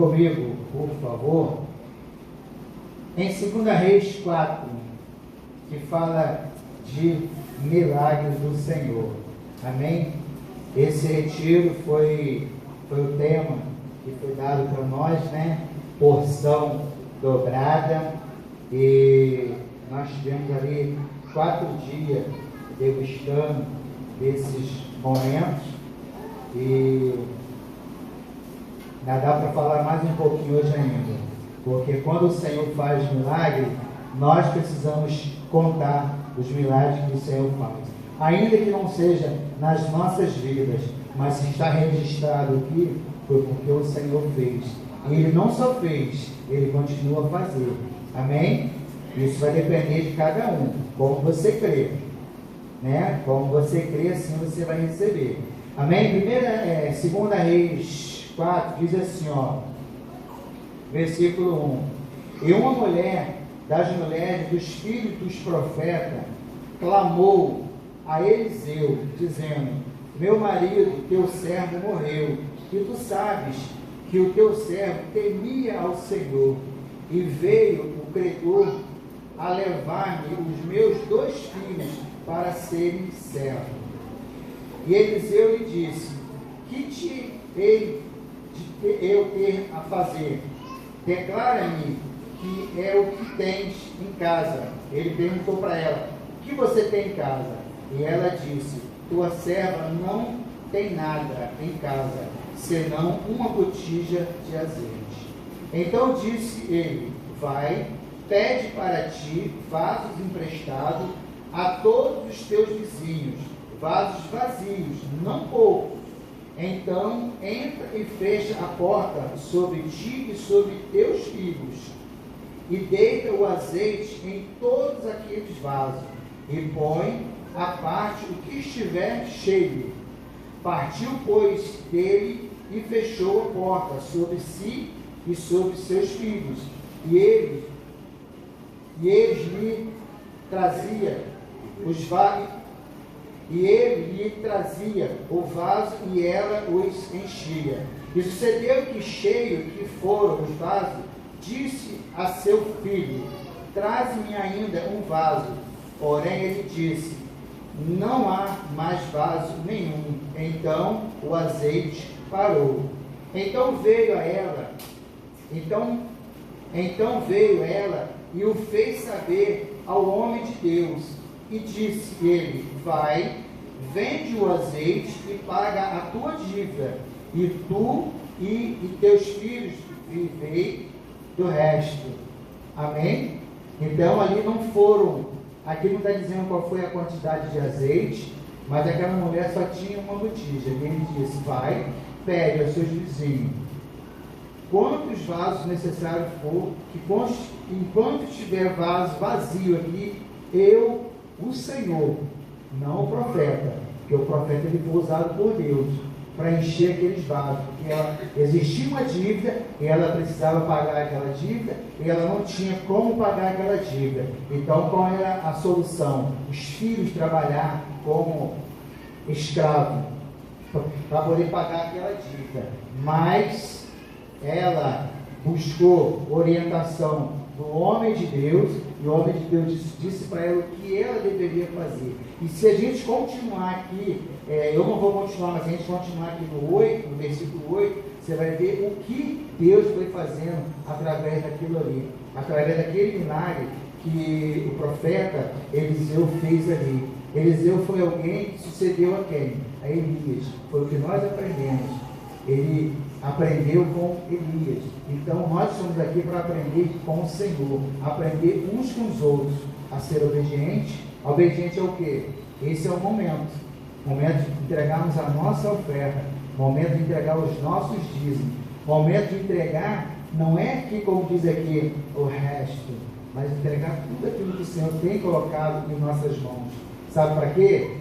comigo, por favor, em 2 Reis 4, que fala de milagres do Senhor. Amém? Esse retiro foi o tema que foi dado para nós, né? Porção dobrada, e nós tivemos ali 4 dias degustando desses momentos, e dá para falar mais um pouquinho hoje ainda, porque quando o Senhor faz milagre, nós precisamos contar os milagres que o Senhor faz, ainda que não seja nas nossas vidas, mas se está registrado aqui, foi porque o Senhor fez. E Ele não só fez, Ele continua a fazer. Amém? Isso vai depender de cada um, como você crê, né? Como você crê, assim você vai receber. Amém? 2 Reis 4 diz assim, ó, versículo 1: E uma mulher das mulheres dos filhos dos profetas clamou a Eliseu, dizendo: Meu marido, teu servo, morreu, e tu sabes que o teu servo temia ao Senhor, e veio o credor a levar-me os meus 2 filhos para serem servos. E Eliseu lhe disse: Que te hei de eu ter a fazer? Declara-me que é o que tens em casa. Ele perguntou para ela: O que você tem em casa? E ela disse: Tua serva não tem nada em casa, senão uma botija de azeite. Então disse ele: Vai, pede para ti vasos emprestados a todos os teus vizinhos, vasos vazios, não poucos. Então entra e fecha a porta sobre ti e sobre teus filhos, e deita o azeite em todos aqueles vasos, e põe à parte o que estiver cheio. Partiu, pois, dele e fechou a porta sobre si e sobre seus filhos. E eles lhe trazia os vasos, e ele lhe trazia o vaso, e ela os enchia. E sucedeu que, cheio que foram os vasos, disse a seu filho: Traze-me ainda um vaso. Porém ele disse: Não há mais vaso nenhum. Então o azeite parou. Então veio ela e o fez saber ao homem de Deus. E disse ele: Vai, vende o azeite e paga a tua dívida, e tu e teus filhos vivei do resto. Amém? Então ali não foram, aqui não está dizendo qual foi a quantidade de azeite, mas aquela mulher só tinha uma botija. E ele disse: Vai, pede aos seus vizinhos quantos vasos necessários for, que enquanto tiver vaso vazio aqui, eu, o Senhor, não o profeta, porque o profeta ele foi usado por Deus para encher aqueles vasos, porque existia uma dívida e ela precisava pagar aquela dívida, e ela não tinha como pagar aquela dívida. Então qual era a solução? Os filhos trabalhar como escravo para poder pagar aquela dívida. Mas ela buscou orientação do homem de Deus, e o homem de Deus disse para ela o que ela deveria fazer. E se a gente continuar aqui, eu não vou continuar, mas se a gente continuar aqui no versículo 8, você vai ver o que Deus foi fazendo através daquilo ali, através daquele milagre que o profeta Eliseu fez ali. Eliseu foi alguém que sucedeu a quem? A Elias. Foi o que nós aprendemos. Ele aprendeu com Elias. Então nós estamos aqui para aprender com o Senhor, aprender uns com os outros a ser obediente. Obediente é o quê? Esse é o momento de entregarmos a nossa oferta, momento de entregar os nossos dízimos, momento de entregar, não é aqui como diz aqui o resto, mas entregar tudo aquilo que o Senhor tem colocado em nossas mãos. Sabe para quê?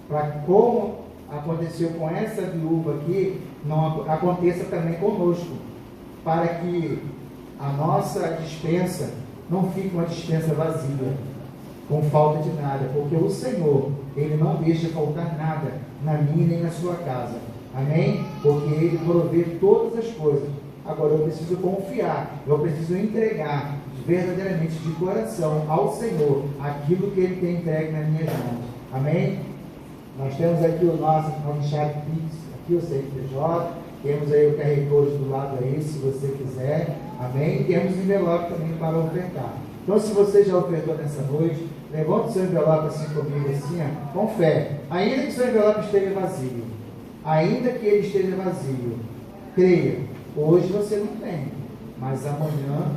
Para como aconteceu com essa viúva aqui, não aconteça também conosco, para que a nossa despensa não fique uma despensa vazia, com falta de nada, porque o Senhor, Ele não deixa faltar nada na minha nem na sua casa. Amém? Porque Ele provê todas as coisas Agora eu preciso confiar, eu preciso entregar verdadeiramente de coração ao Senhor aquilo que Ele tem entregue nas minhas mãos. Amém? Nós temos aqui o nosso chave Pix, aqui o CNPJ, temos aí o QR Code do lado aí, se você quiser. Amém? E temos o envelope também para ofertar. Então, se você já ofertou nessa noite, levante o seu envelope assim comigo, assim, ó, com fé. Ainda que o seu envelope esteja vazio, ainda que ele esteja vazio, creia, hoje você não tem, mas amanhã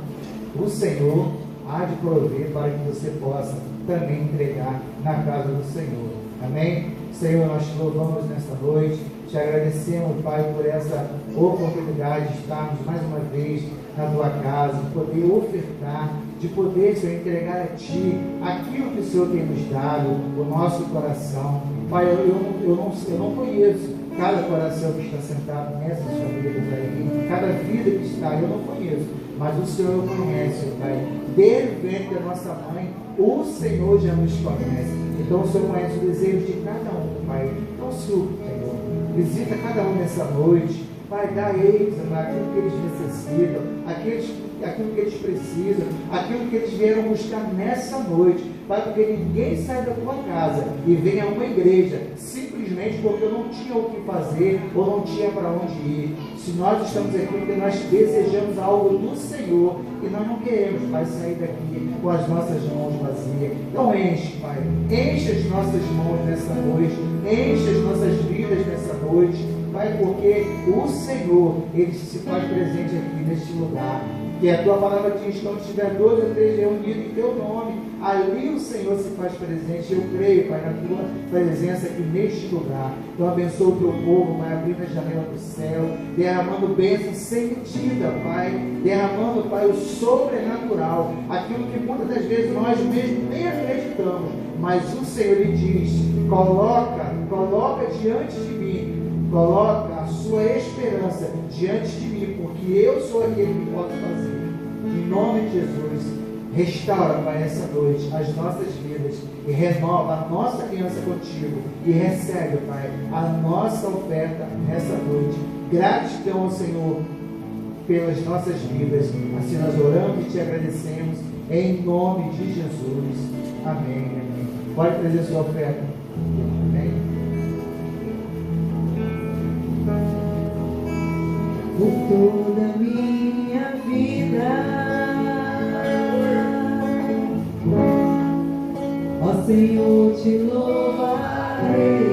o Senhor há de prover para que você possa também entregar na casa do Senhor. Amém? Senhor, nós te louvamos nesta noite, te agradecemos, Pai, por essa oportunidade de estarmos mais uma vez na tua casa, de poder ofertar, de poder, Senhor, entregar a Ti aquilo que o Senhor tem nos dado, o nosso coração. Pai, eu não conheço cada coração que está sentado nessas famílias aí, cada vida que está, eu não conheço, mas o Senhor conhece, Pai. Desde o ventre da nossa mãe, o Senhor já nos conhece. Então o Senhor conhece o desejo de cada um, Pai. Então, Senhor, visita cada um nessa noite, Pai, dá a eles, Pai, aquilo que eles necessitam, aquilo que eles precisam, aquilo que eles vieram buscar nessa noite, Pai, porque ninguém sai da tua casa e vem a uma igreja simplesmente porque eu não tinha o que fazer ou não tinha para onde ir. Se nós estamos aqui porque nós desejamos algo do Senhor e nós não queremos, Pai, sair daqui com as nossas mãos vazias. Então enche, Pai, enche as nossas mãos nessa noite, enche as nossas vidas nessa noite, Pai, porque o Senhor, Ele se faz presente aqui neste lugar. Que a tua palavra diz que quando tiver 2 ou 3 reunidos em teu nome, ali o Senhor se faz presente. Eu creio, Pai, na tua presença aqui neste lugar. Então abençoa o teu povo, Pai, abrindo a janela do céu, derramando bênção sem medida, Pai, derramando, Pai, o sobrenatural, aquilo que muitas das vezes nós mesmos nem acreditamos, mas o Senhor lhe diz: coloca diante de mim, coloca a sua esperança diante de mim, porque eu sou aquele que pode fazer. Em nome de Jesus, restaura, Pai, essa noite as nossas vidas e renova a nossa aliança contigo e recebe, Pai, a nossa oferta nessa noite. Gratidão ao Senhor pelas nossas vidas. Assim nós oramos e te agradecemos em nome de Jesus. Amém. Amém. Pode trazer sua oferta. Amém. Por toda a minha vida, ó Senhor, te louvarei.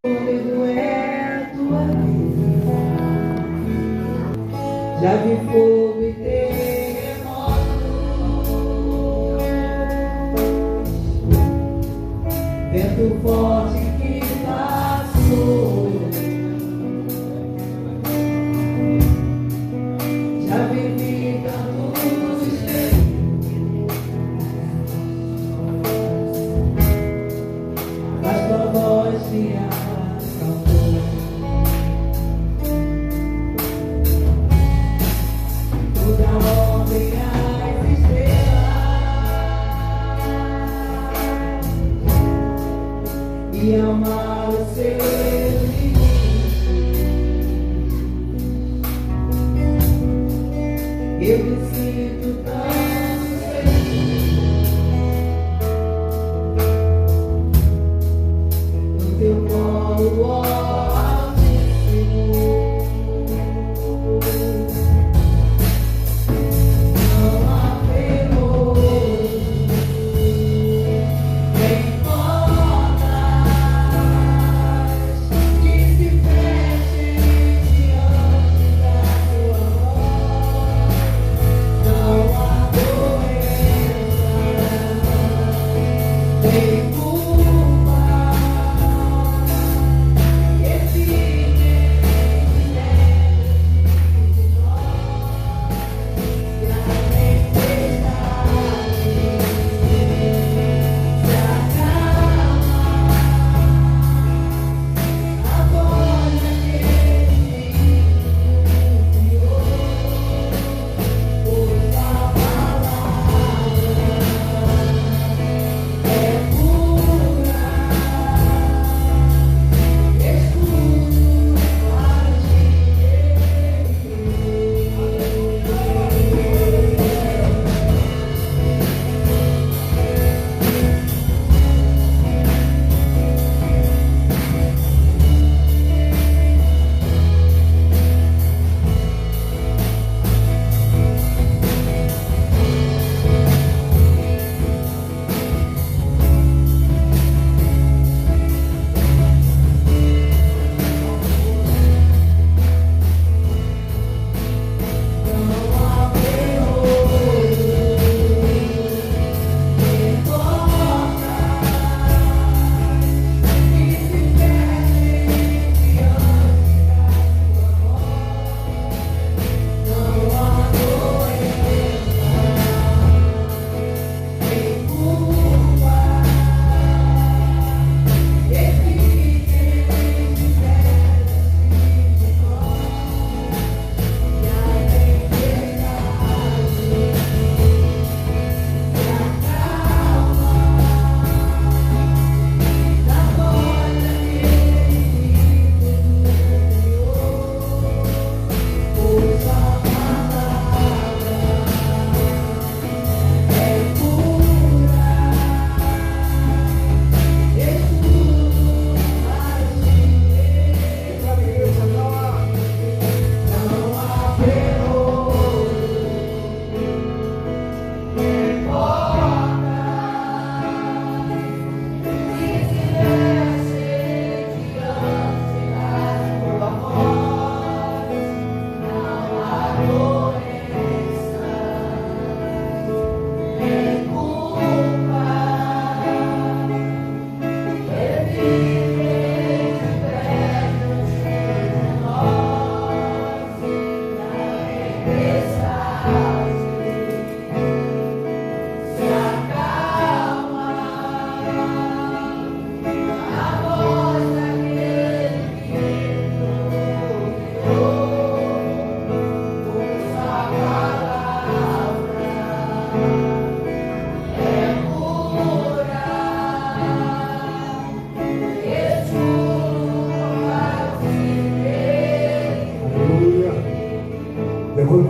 Fôlego é a tua vida, já vi fogo e terremoto, vento forte que passou.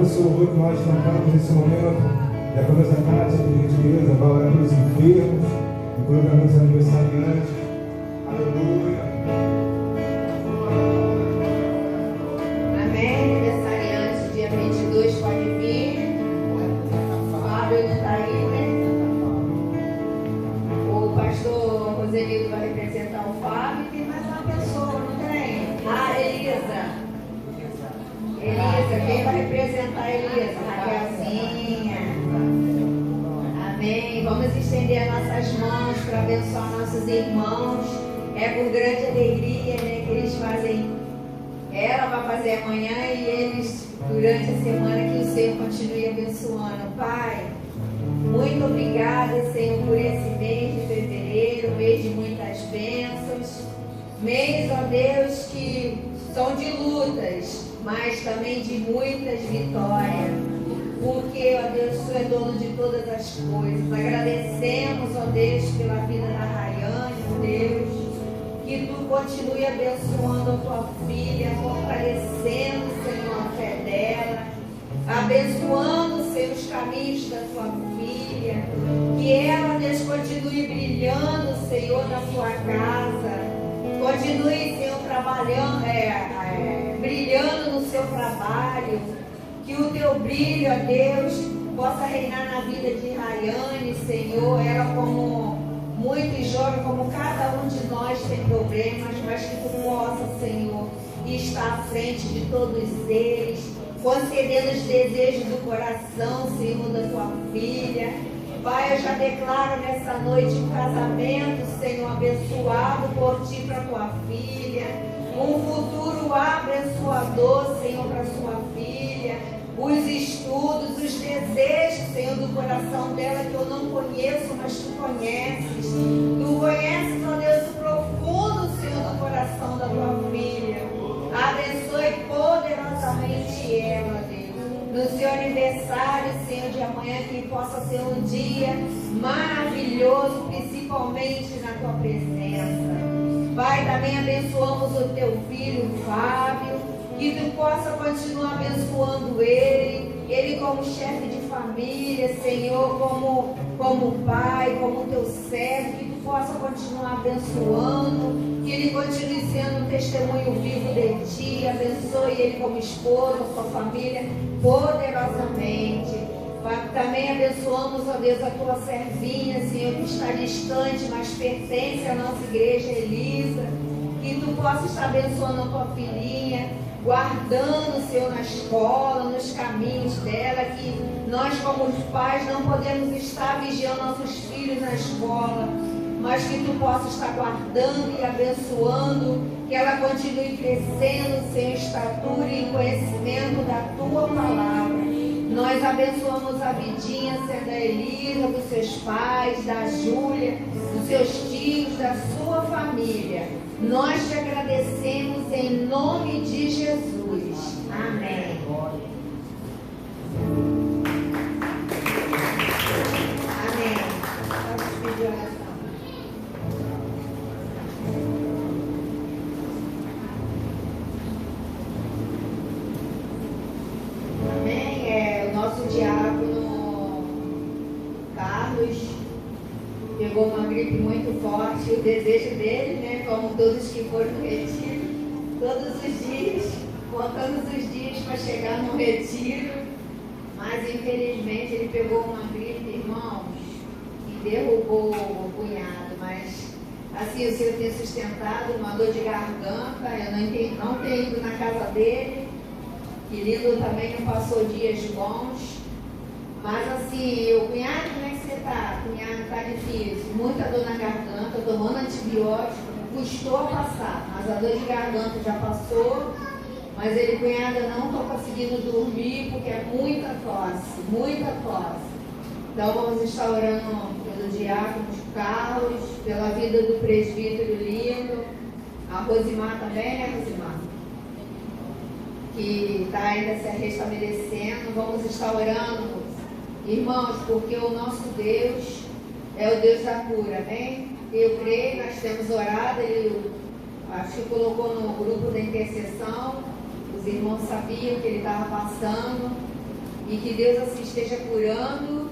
esse louvor que nós cantamos nesse momento. E a professora Cátia, por gentileza, vai orar pelos enfermos e por meus aniversariantes. Aleluia. Amém. Aniversariante, dia 22, pode vir. O Fábio não está aí, né? O pastor Roselito vai representar o Fábio. Tem mais uma pessoa, não tem? Ah, Elisa. Elisa, quem vai representar a Elisa? Raquelzinha. Amém. Vamos estender as nossas mãos para abençoar nossos irmãos. É com grande alegria, né, que eles fazem. Ela vai fazer amanhã e eles, durante a semana, que o Senhor continue abençoando. Pai, muito obrigada, Senhor, por esse mês de fevereiro, mês de muitas bênçãos. Mês, ó Deus, que são de lutas, mas também de muitas vitórias. Porque, ó Deus, Tu é dono de todas as coisas. Agradecemos, ó Deus, pela vida da Rayane, ó Deus. Que Tu continue abençoando a Tua filha, fortalecendo, Senhor, a fé dela. Abençoando, Senhor, os caminhos da Tua filha. Que ela, Deus, continue brilhando, Senhor, na Sua casa. Continue, Senhor, trabalhando, brilhando no seu trabalho. Que o Teu brilho, ó Deus, possa reinar na vida de Rayane, Senhor. Ela, como muitos jovens, como cada um de nós tem problemas, mas que Tu possa, Senhor, estar à frente de todos eles, concedendo os desejos do coração, Senhor, da Tua filha. Pai, eu já declaro nessa noite um casamento, Senhor, abençoado por Ti para Tua filha. Um futuro abençoador, Senhor, para Sua filha. Os estudos, os desejos, Senhor, do coração dela que eu não conheço, mas Tu conheces. Tu conheces, ó Deus, o profundo, Senhor, do coração da Tua filha. Abençoe poderosamente ela, Deus. No seu aniversário, Senhor, de amanhã, que possa ser um dia maravilhoso, principalmente na Tua presença. Pai, também abençoamos o Teu filho, Fábio, que Tu possa continuar abençoando ele como chefe de família, Senhor, como pai, como Teu servo, que Tu possa continuar abençoando, que ele continue sendo um testemunho vivo de Ti. Abençoe ele como esposa, sua família, poderosamente. Também abençoamos, ó Deus, a Tua servinha, Senhor, que está distante, mas pertence à nossa igreja, Elisa. Que Tu possa estar abençoando a Tua filhinha, guardando, Senhor, na escola, nos caminhos dela, que nós, como os pais, não podemos estar vigiando nossos filhos na escola, mas que Tu possa estar guardando e abençoando, que ela continue crescendo, Senhor, em estatura e em conhecimento da Tua palavra. Nós abençoamos a vidinha, Senhor, da Elisa, dos seus pais, da Júlia, dos seus tios, da sua família. Nós Te agradecemos em nome de Jesus. Amém. Amém. Vamos pedir oração. Nosso diácono Carlos pegou uma gripe muito forte. O desejo dele, né, como todos que foram no retiro, todos os dias, contando os dias para chegar no retiro, mas infelizmente ele pegou uma gripe, irmãos, e derrubou o cunhado. Mas assim o Senhor tem sustentado, uma dor de garganta. Eu não tenho ido na casa dele. Querido também não passou dias bons. Mas assim, o cunhado, como é que você está? Cunhado, está difícil. Muita dor na garganta, tomando antibiótico. Custou a passar, mas a dor de garganta já passou. Mas ele, cunhado, eu não estou conseguindo dormir porque é muita tosse, muita tosse. Então vamos estar orando pelo diácono Carlos, pela vida do presbítero Lindo. A Rosimar também, né, Rosimar? Que está ainda se restabelecendo. Vamos estar orando, irmãos, porque o nosso Deus é o Deus da cura, amém? Eu creio, nós temos orado, ele acho que colocou no grupo da intercessão, os irmãos sabiam que ele estava passando, E que Deus assim esteja curando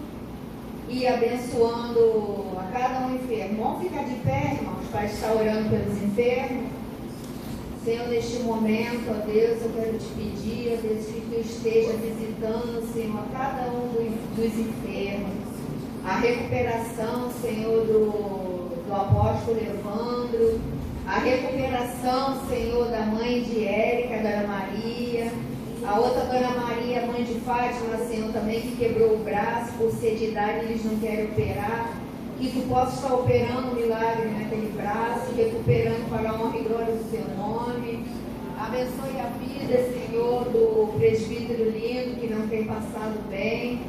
e abençoando a cada um enfermo. Vamos ficar de pé, irmãos, para estar orando pelos enfermos. Senhor, neste momento, ó Deus, eu quero te pedir, ó Deus, que tu esteja visitando, Senhor, a cada um dos enfermos. A recuperação, Senhor, do apóstolo Evandro. A recuperação, Senhor, da mãe de Érica, Dona Maria. A outra Dona Maria, mãe de Fátima, Senhor, também que quebrou o braço por ser de idade, eles não querem operar. Que tu possa estar operando um milagre naquele braço, recuperando para a honra e glória do teu nome. Abençoe a vida, Senhor, do presbítero lindo que não tem passado bem.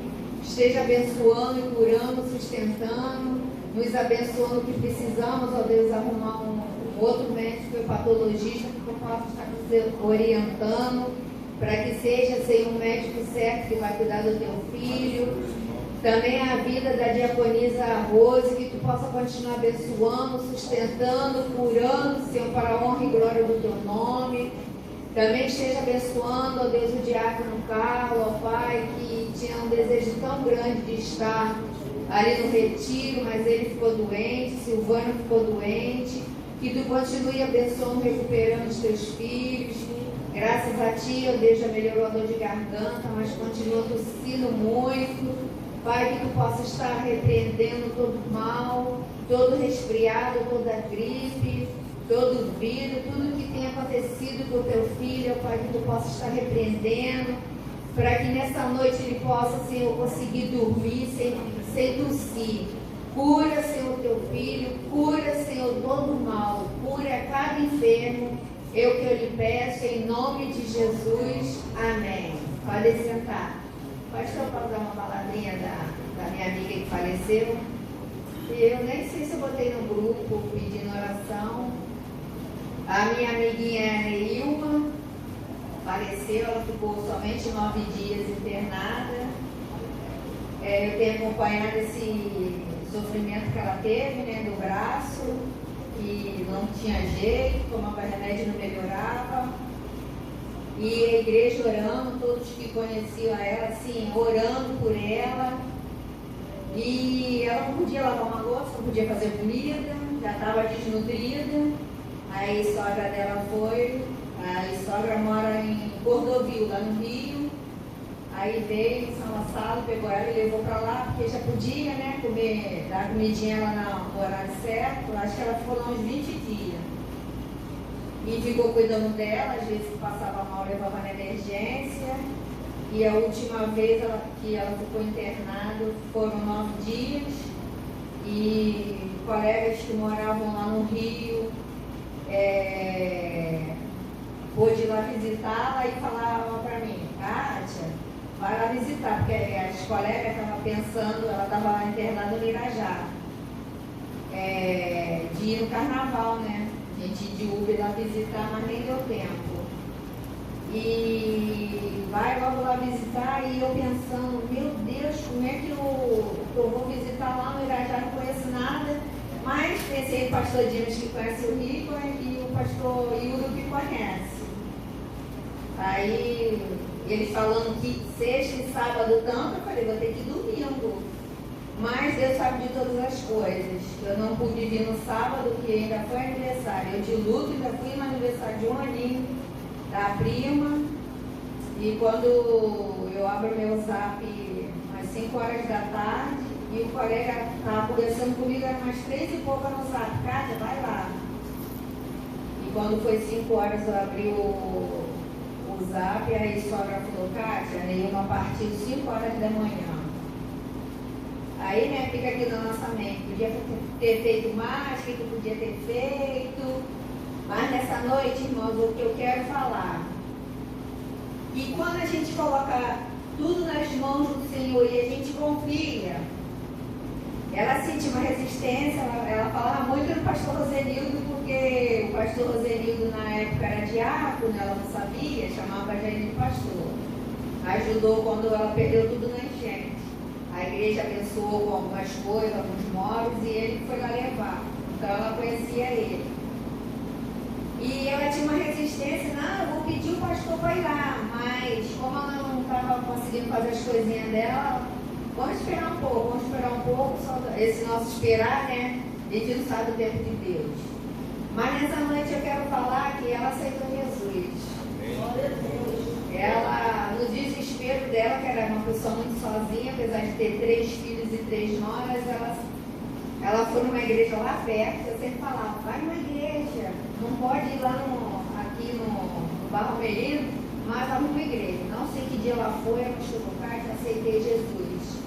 Esteja abençoando e curando, sustentando, nos abençoando que precisamos, ó Deus, arrumar um outro médico patologista que tu possa estar nos orientando, para que seja, Senhor, um médico certo que vai cuidar do teu filho. Também a vida da diaconisa Rose, que tu possa continuar abençoando, sustentando, curando, Senhor, para a honra e glória do teu nome. Também esteja abençoando, ó Deus, o diácono Carlos, ó Pai, que tinha um desejo tão grande de estar ali no retiro, mas ele ficou doente, Silvano ficou doente. Que tu continue abençoando, recuperando os teus filhos. Graças a ti, ó Deus, já melhorou a dor de garganta, mas continua tossindo muito. Pai, que tu possa estar repreendendo todo mal, todo resfriado, toda gripe, todo vírus, tudo que tem acontecido com o teu filho, Pai, que tu possa estar repreendendo, para que nessa noite ele possa, Senhor, conseguir dormir sem tossir. Cura, Senhor, teu filho, cura, Senhor, todo mal, cura cada enfermo, que eu lhe peço, em nome de Jesus, amém. Pode sentar. Pastor, para dar uma palavrinha da minha amiga que faleceu. Eu nem sei se eu botei no grupo pedindo oração. A minha amiguinha Ilma faleceu, ela ficou somente 9 dias internada. Eu tenho acompanhado esse sofrimento que ela teve, né, do braço, e não tinha jeito, tomava remédio e não melhorava. E a igreja orando, todos que conheciam ela, assim, orando por ela. E ela não podia lavar uma louça, não podia fazer comida, já estava desnutrida. Aí a sogra dela foi, a sogra mora em Cordovil, lá no Rio. Aí veio em São Gonçalo, pegou ela e levou para lá, porque já podia, né, comer, dar comidinha lá no horário certo. Acho que ela ficou lá uns 20 dias. E ficou cuidando dela, às vezes passava mal, levava na emergência. E a última vez que ela ficou internada foram 9 dias. E colegas que moravam lá no Rio pôde ir lá visitá-la e falavam para mim, Kátia, vai lá visitar, porque as colegas estavam pensando, ela estava internada no Irajá, de ir no carnaval, né? A gente de Uber lá visitar, mas nem deu tempo. E vai logo lá visitar, e eu pensando, meu Deus, como é que eu vou visitar lá no Irajá, não conheço nada. Mas pensei em pastor Dimas, que conhece o Rio, e o pastor Yuro, que conhece. Aí eles falando que sexta e sábado tanto, eu falei, vou ter que ir domingo. Mas Deus sabe de todas as coisas. Eu não pude vir no sábado, que ainda foi aniversário. Eu de luto, ainda fui no aniversário de um aninho da prima. E quando eu abro meu zap às 5 horas da tarde, e o colega estava conversando comigo, era umas 3 e pouca no zap, Kátia, vai lá. E quando foi 5 horas, eu abri o zap, e aí a sogra falou, Kátia, Neilma partiu 5 horas da manhã. Aí, né, fica aqui na nossa mente, podia ter feito mais, o que tu podia ter feito. Mas nessa noite, irmãos, o que eu quero falar, que quando a gente coloca tudo nas mãos do Senhor e a gente confia, ela sentiu uma resistência, ela falava muito do pastor Rosenildo, porque o pastor Rosenildo na época era diácono, ela não sabia, chamava ele de pastor. Ajudou quando ela perdeu tudo na enchente. A igreja abençoou com algumas coisas, alguns móveis, e ele foi lá levar. Então ela conhecia ele. E ela tinha uma resistência, não, eu vou pedir o pastor para ir lá, mas como ela não estava conseguindo conseguindo fazer as coisinhas dela. Vamos esperar um pouco, só esse nosso esperar, né? A gente não sabe o tempo de Deus. Mas nessa noite eu quero falar que ela aceitou Jesus. Ela, no desespero dela, que era uma pessoa muito sozinha, apesar de ter 3 filhos e 3 noras, ela foi numa igreja lá perto. Eu sempre falava, vai numa igreja, não pode ir lá aqui no Barro Merino, mas arruma uma igreja. Não sei que dia ela foi, ela chegou cá e aceitei Jesus.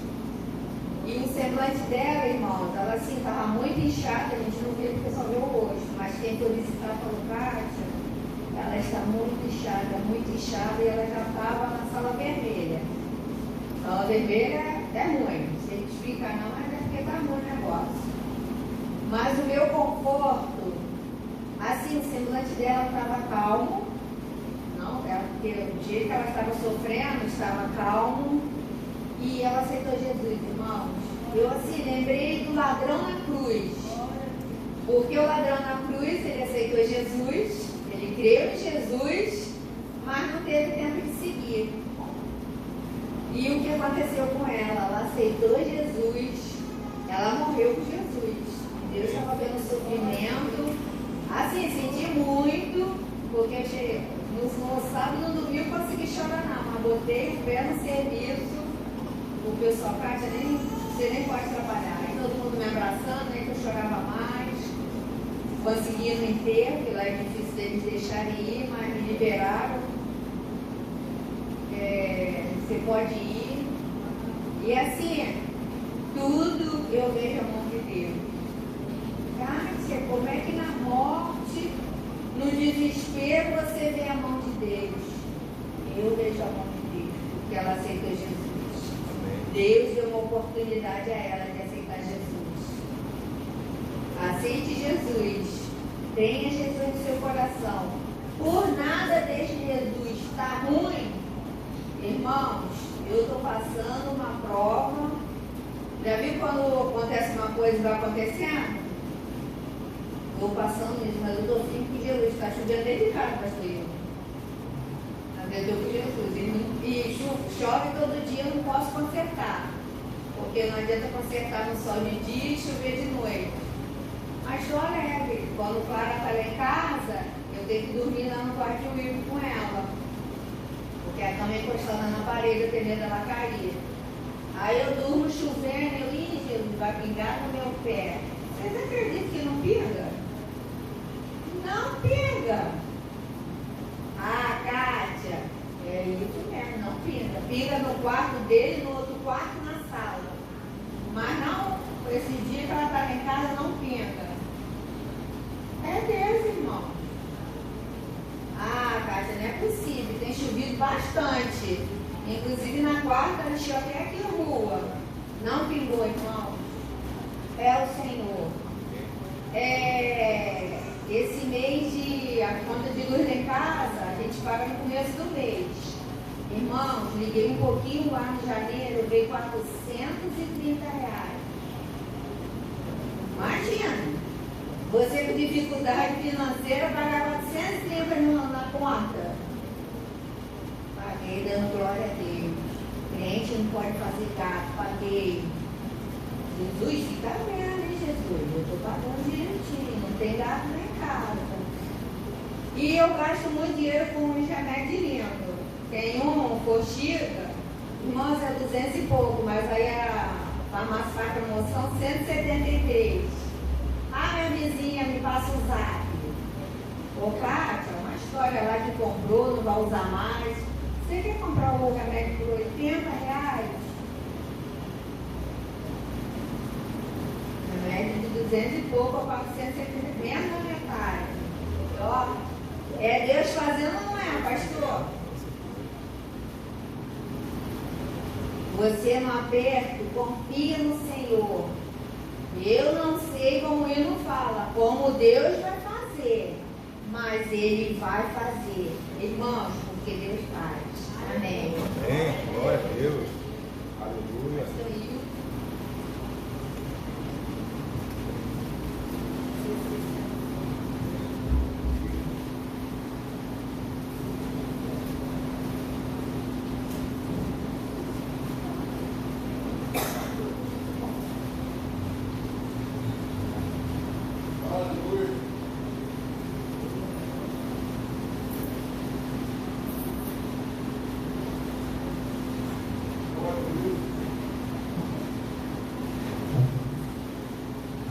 E o semblante dela, irmãos, ela assim, estava muito inchada, a gente não viu porque só viu o rosto, mas quem foi visitar falou, Kátia, ela está muito inchada, e ela já estava na sala vermelha. Sala vermelha é ruim, não sei explicar não, mas é porque está ruim o negócio. Mas o meu conforto, assim, o semblante dela estava calmo, não, porque o dia que ela estava sofrendo, estava calmo, e ela aceitou Jesus, irmãos. Eu assim, lembrei do ladrão na cruz, porque o ladrão na cruz, ele aceitou Jesus, ele creu em Jesus, mas não teve tempo de seguir. E o que aconteceu com ela? Ela aceitou Jesus, ela morreu com Jesus. Deus estava vendo o sofrimento. Assim, senti muito, porque eu cheguei no sábado e no domingo não consegui chorar não, mas botei o pé no serviço, o pessoal, Kátia, você nem pode trabalhar. Aí todo mundo me abraçando, aí que eu chorava mais. Consegui ir no enterro, que lá é difícil deles deixarem ir, mas me liberaram. Você pode ir. E assim, tudo eu vejo a mão de Deus. Kátia, como é que na morte, no desespero, você vê a mão de Deus? Eu vejo a mão de Deus, porque ela aceitou Jesus. Deus deu uma oportunidade a ela de aceitar Jesus. Aceite Jesus. Tenha Jesus no seu coração. Por nada deixe Jesus. Está ruim? Irmãos, eu estou passando uma prova. Já viu quando acontece uma coisa e vai acontecendo? Estou passando isso, mas eu estou firme com Jesus. Está chovendo dentro de casa, pastor. Eu estou com Jesus. E chove todo dia, eu não posso consertar. Porque não adianta consertar no sol de dia e chover de noite. Mas estou alegre. Quando Clara está lá em casa, eu tenho que dormir lá no quarto de Will com ela. Porque ela está encostada na parede, eu tenho medo dela cair. Aí eu durmo chovendo, Jesus, vai pingar no meu pé. Vocês acreditam que não pinga? Não pinga. Ah, Kátia, é isso mesmo, não pinga. Pinga no quarto dele, no outro quarto, na sala. Mas não, esse dia que ela estava em casa, não pinga. É Deus, irmão. Ah, Kátia, não é possível, tem chovido bastante. Inclusive na quarta, encheu até aqui a rua. Não pingou, irmão. É o Senhor. Esse mês de a conta de luz em casa, a gente paga no começo do mês. Irmãos, liguei um pouquinho lá em janeiro, veio R$430. Imagina, você com dificuldade financeira pagar R$430 na conta. Paguei dando glória a Deus. Crente não pode fazer gato, paguei. Jesus fica vendo, hein, Jesus? Eu estou pagando direitinho, não tem gato nem casa. E eu gasto muito dinheiro com um remédio lindo. Tem um Forxiga, irmãos, é 200 e pouco, mas aí a farmácia faz promoção 173. Ah, minha vizinha me passa o zap. Ô, Kátia, uma história lá que comprou, não vai usar mais. Você quer comprar o remédio por R$80? Remédio de 200 e pouco a 470, menos da metade. Ó, é Deus fazendo, não é, pastor? Você no aperto, confia no Senhor. Eu não sei como ele não fala, como Deus vai fazer, mas Ele vai fazer. Irmãos, porque Deus faz. Amém. Amém. Glória a Deus. Aleluia.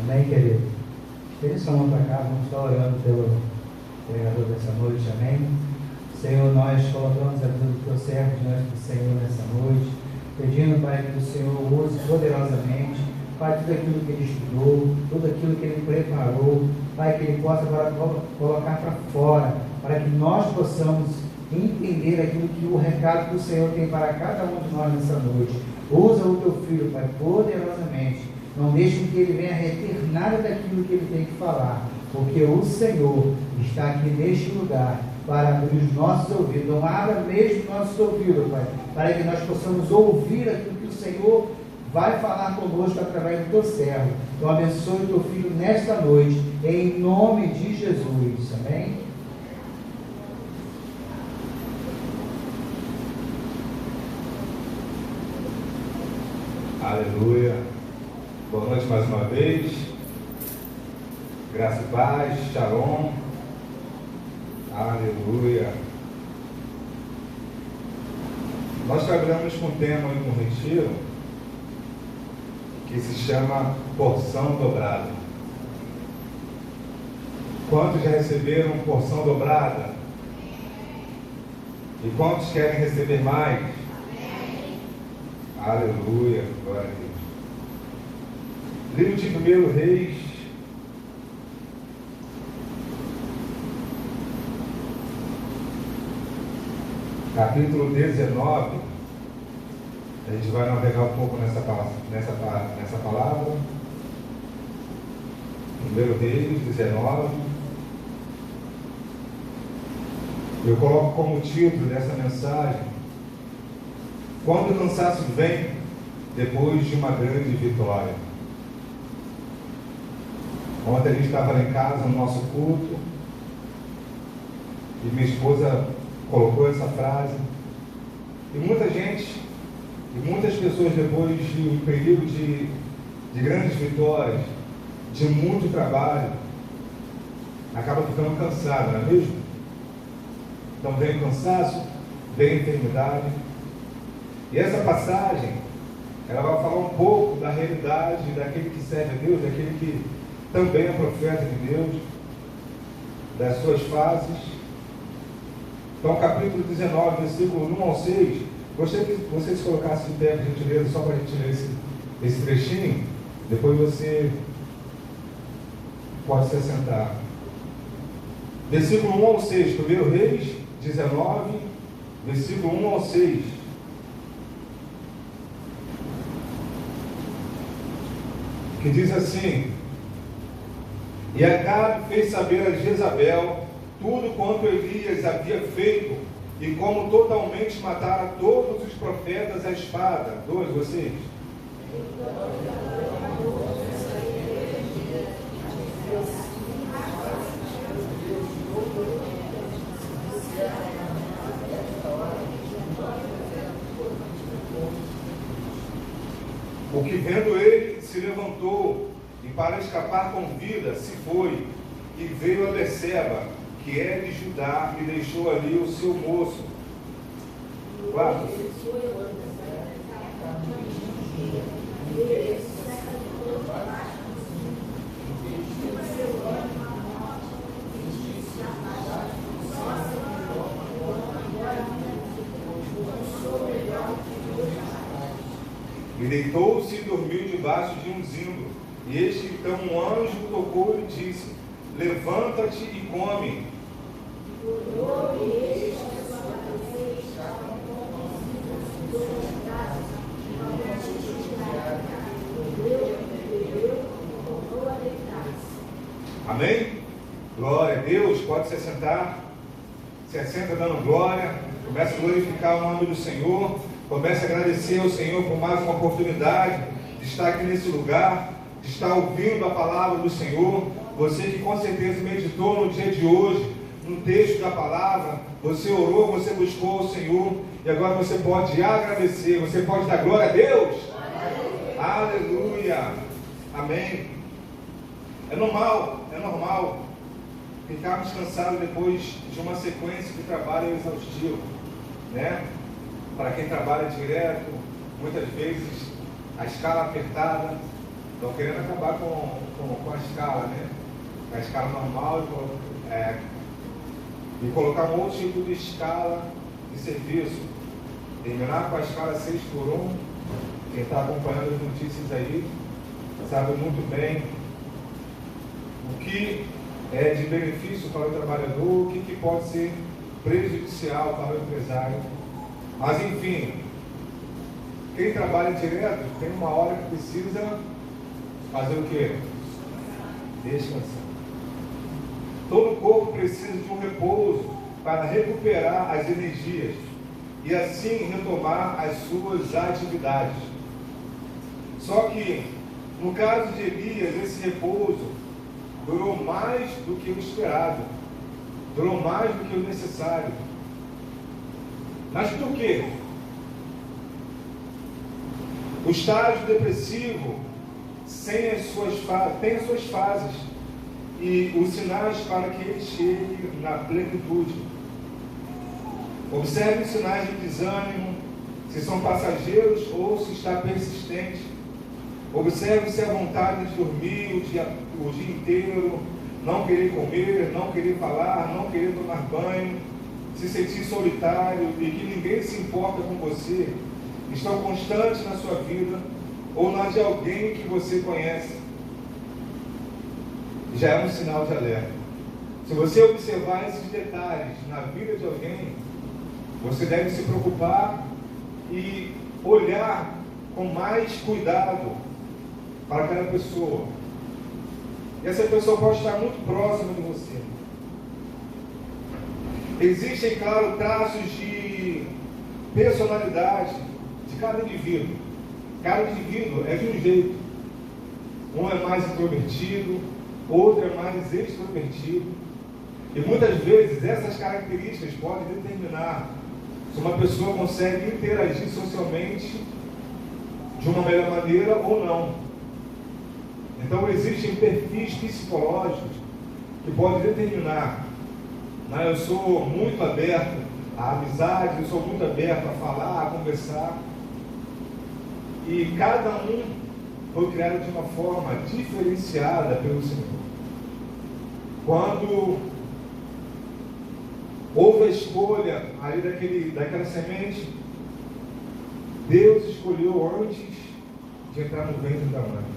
Amém, querido? Estende sua mão para cá, vamos estar orando pelo pregador dessa noite, amém? Senhor, nós colocamos a vida do teu servo diante do Senhor nessa noite, pedindo, Pai, que o Senhor use poderosamente, Pai, tudo aquilo que ele estudou, tudo aquilo que ele preparou, Pai, que ele possa agora colocar para fora, para que nós possamos entender aquilo que o recado que o Senhor tem para cada um de nós nessa noite. Usa o teu filho, Pai, poderosamente. Não deixe que ele venha reter nada daquilo que ele tem que falar, porque o Senhor está aqui neste lugar para abrir os nossos ouvidos. Não abra mesmo os nossos ouvidos, Pai, para que nós possamos ouvir aquilo que o Senhor vai falar conosco através do teu servo. Então abençoe o teu filho nesta noite, em nome de Jesus. Amém? Aleluia. Boa noite mais uma vez. Graça e paz, shalom. Aleluia. Nós trabalhamos com um tema aí no retiro que se chama porção dobrada. Quantos já receberam porção dobrada? E quantos querem receber mais? Aleluia, glória a Deus. Livro de 1 Reis, capítulo 19. A gente vai navegar um pouco nessa palavra. 1 Reis 19. Eu coloco como título dessa mensagem: quando o cansaço vem depois de uma grande vitória. Ontem a gente estava lá em casa no nosso culto e minha esposa colocou essa frase, e muita gente e muitas pessoas, depois de um período de grandes vitórias, de muito trabalho, acaba ficando cansado, não é mesmo? Então vem o cansaço, vem a enfermidade. E essa passagem, ela vai falar um pouco da realidade daquele que serve a Deus, daquele que também é profeta de Deus, das suas fases. Então, capítulo 19, versículo 1 ao 6, gostaria que vocês colocassem de pé, por gentileza, só para a gente ler esse trechinho. Depois você pode se assentar. Versículo 1 ao 6, 1 Reis 19, versículo 1 ao 6. Que diz assim: e Acabe fez saber a Jezabel tudo quanto Elias havia feito, e como totalmente matara todos os profetas à espada. Dois, vocês? O que vendo ele se levantou, e para escapar com vida se foi, e veio a Beceba, que é de Judá, e deixou ali o seu moço. 4. E deitou-se e dormiu debaixo de um zimbro. E este então um anjo tocou e disse: levanta-te e come. Amém? Glória a Deus. Pode se assentar. Se assenta dando glória. Começa a glorificar o nome do Senhor. Comece a agradecer ao Senhor por mais uma oportunidade de estar aqui nesse lugar, de estar ouvindo a palavra do Senhor. Você que com certeza meditou no dia de hoje, no texto da palavra, você orou, você buscou o Senhor, e agora você pode agradecer, você pode dar glória a Deus. Aleluia. Amém. É normal ficarmos cansados depois de uma sequência de trabalho exaustivo, né? Para quem trabalha direto, muitas vezes a escala apertada, Estão querendo acabar com a escala, né? A escala normal e colocar um outro tipo de escala de serviço. Terminar com a escala 6x1. Quem está acompanhando as notícias aí sabe muito bem o que é de benefício para o trabalhador, o que pode ser prejudicial para o empresário. Mas enfim, quem trabalha direto tem uma hora que precisa fazer o quê? Descansar. Todo o corpo precisa de um repouso para recuperar as energias e assim retomar as suas atividades. Só que, no caso de Elias, esse repouso durou mais do que o esperado, durou mais do que o necessário. Mas por quê? O estágio depressivo tem as suas fases e os sinais para que ele chegue na plenitude. Observe os sinais de desânimo, se são passageiros ou se está persistente. Observe se a vontade de dormir o dia inteiro, não querer comer, não querer falar, não querer tomar banho, se sentir solitário e que ninguém se importa com você, estão constantes na sua vida ou na de alguém que você conhece. Já é um sinal de alerta. Se você observar esses detalhes na vida de alguém, você deve se preocupar e olhar com mais cuidado para aquela pessoa. E essa pessoa pode estar muito próxima de você. Existem, claro, traços de personalidade de cada indivíduo. Cada indivíduo é de um jeito. Um é mais introvertido, outro é mais extrovertido. E muitas vezes essas características podem determinar se uma pessoa consegue interagir socialmente de uma melhor maneira ou não. Então existem perfis psicológicos que podem determinar. Eu sou muito aberto à amizade, eu sou muito aberto a falar, a conversar. E cada um foi criado de uma forma diferenciada pelo Senhor. Quando houve a escolha ali daquela semente, Deus escolheu antes de entrar no ventre da mãe.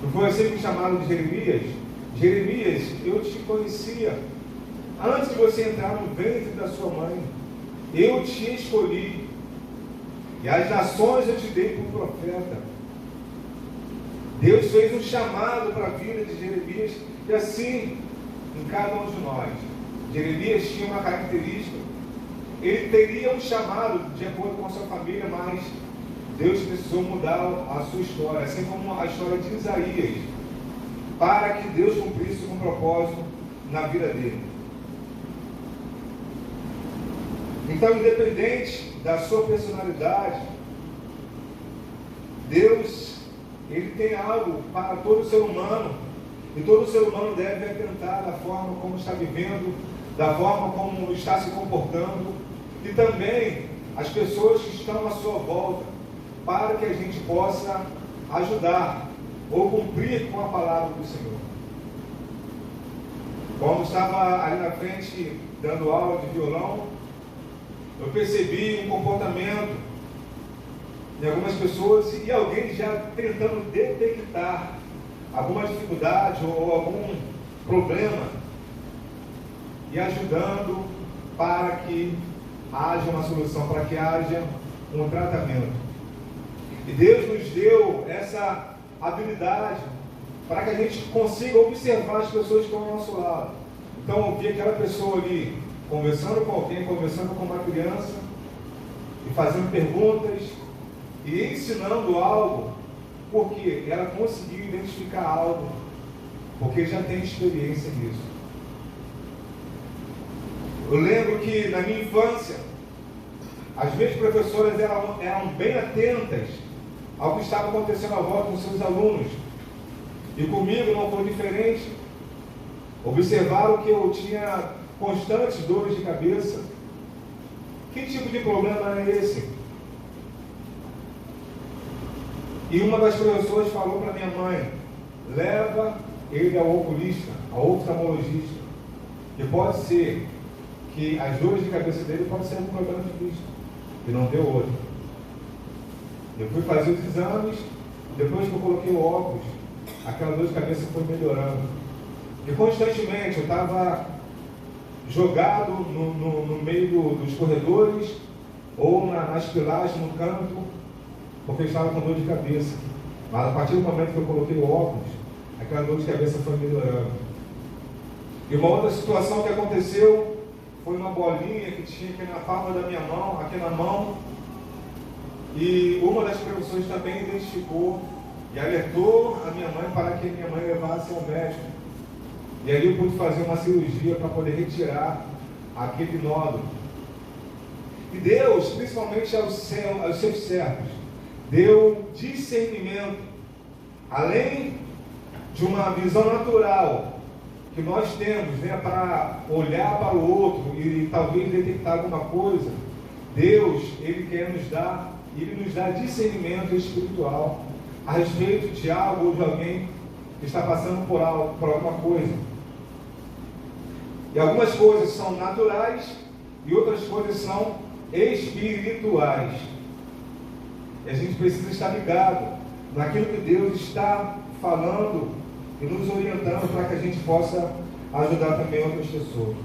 Não foi assim que chamaram de Jeremias? Jeremias, eu te conhecia antes de você entrar no ventre da sua mãe. Eu te escolhi. E as nações eu te dei por profeta. Deus fez um chamado para a vida de Jeremias. E assim, em cada um de nós. Jeremias tinha uma característica. Ele teria um chamado de acordo com a sua família, mas Deus precisou mudar a sua história, assim como a história de Isaías, para que Deus cumprisse um propósito na vida dele. Então, independente da sua personalidade, Deus, Ele tem algo para todo ser humano, e todo ser humano deve atentar da forma como está vivendo, da forma como está se comportando, e também as pessoas que estão à sua volta, para que a gente possa ajudar ou cumprir com a palavra do Senhor. Quando estava ali na frente dando aula de violão, eu percebi um comportamento de algumas pessoas e alguém já tentando detectar alguma dificuldade ou algum problema e ajudando para que haja uma solução, para que haja um tratamento. E Deus nos deu essa habilidade para que a gente consiga observar as pessoas que estão ao nosso lado. Então eu vi aquela pessoa ali conversando com alguém, conversando com uma criança e fazendo perguntas e ensinando algo, porque ela conseguiu identificar algo, porque já tem experiência nisso. Eu lembro que na minha infância as minhas professoras eram bem atentas ao que estava acontecendo à volta com seus alunos, e comigo não foi diferente. Observaram que eu tinha constantes dores de cabeça. Que tipo de problema era esse? E uma das professoras falou para minha mãe: leva ele ao oculista, ao oftalmologista, que pode ser que as dores de cabeça dele podem ser um problema de vista, e não deu outro. Eu fui fazer os exames, depois que eu coloquei o óculos, aquela dor de cabeça foi melhorando. E constantemente eu estava jogado no meio dos corredores, ou nas pilares, no canto, porque eu estava com dor de cabeça. Mas a partir do momento que eu coloquei o óculos, aquela dor de cabeça foi melhorando. E uma outra situação que aconteceu foi uma bolinha que tinha aqui na palma da minha mão, aqui na mão, e uma das professoras também identificou e alertou a minha mãe para que minha mãe levasse ao médico. E ali eu pude fazer uma cirurgia para poder retirar aquele nódulo. E Deus, principalmente aos seus servos, deu discernimento, além de uma visão natural que nós temos, né, para olhar para o outro e talvez detectar alguma coisa. Deus, Ele quer nos dar, Ele nos dá discernimento espiritual a respeito de algo ou de alguém que está passando por alguma coisa. E algumas coisas são naturais e outras coisas são espirituais. E a gente precisa estar ligado naquilo que Deus está falando e nos orientando para que a gente possa ajudar também outras pessoas.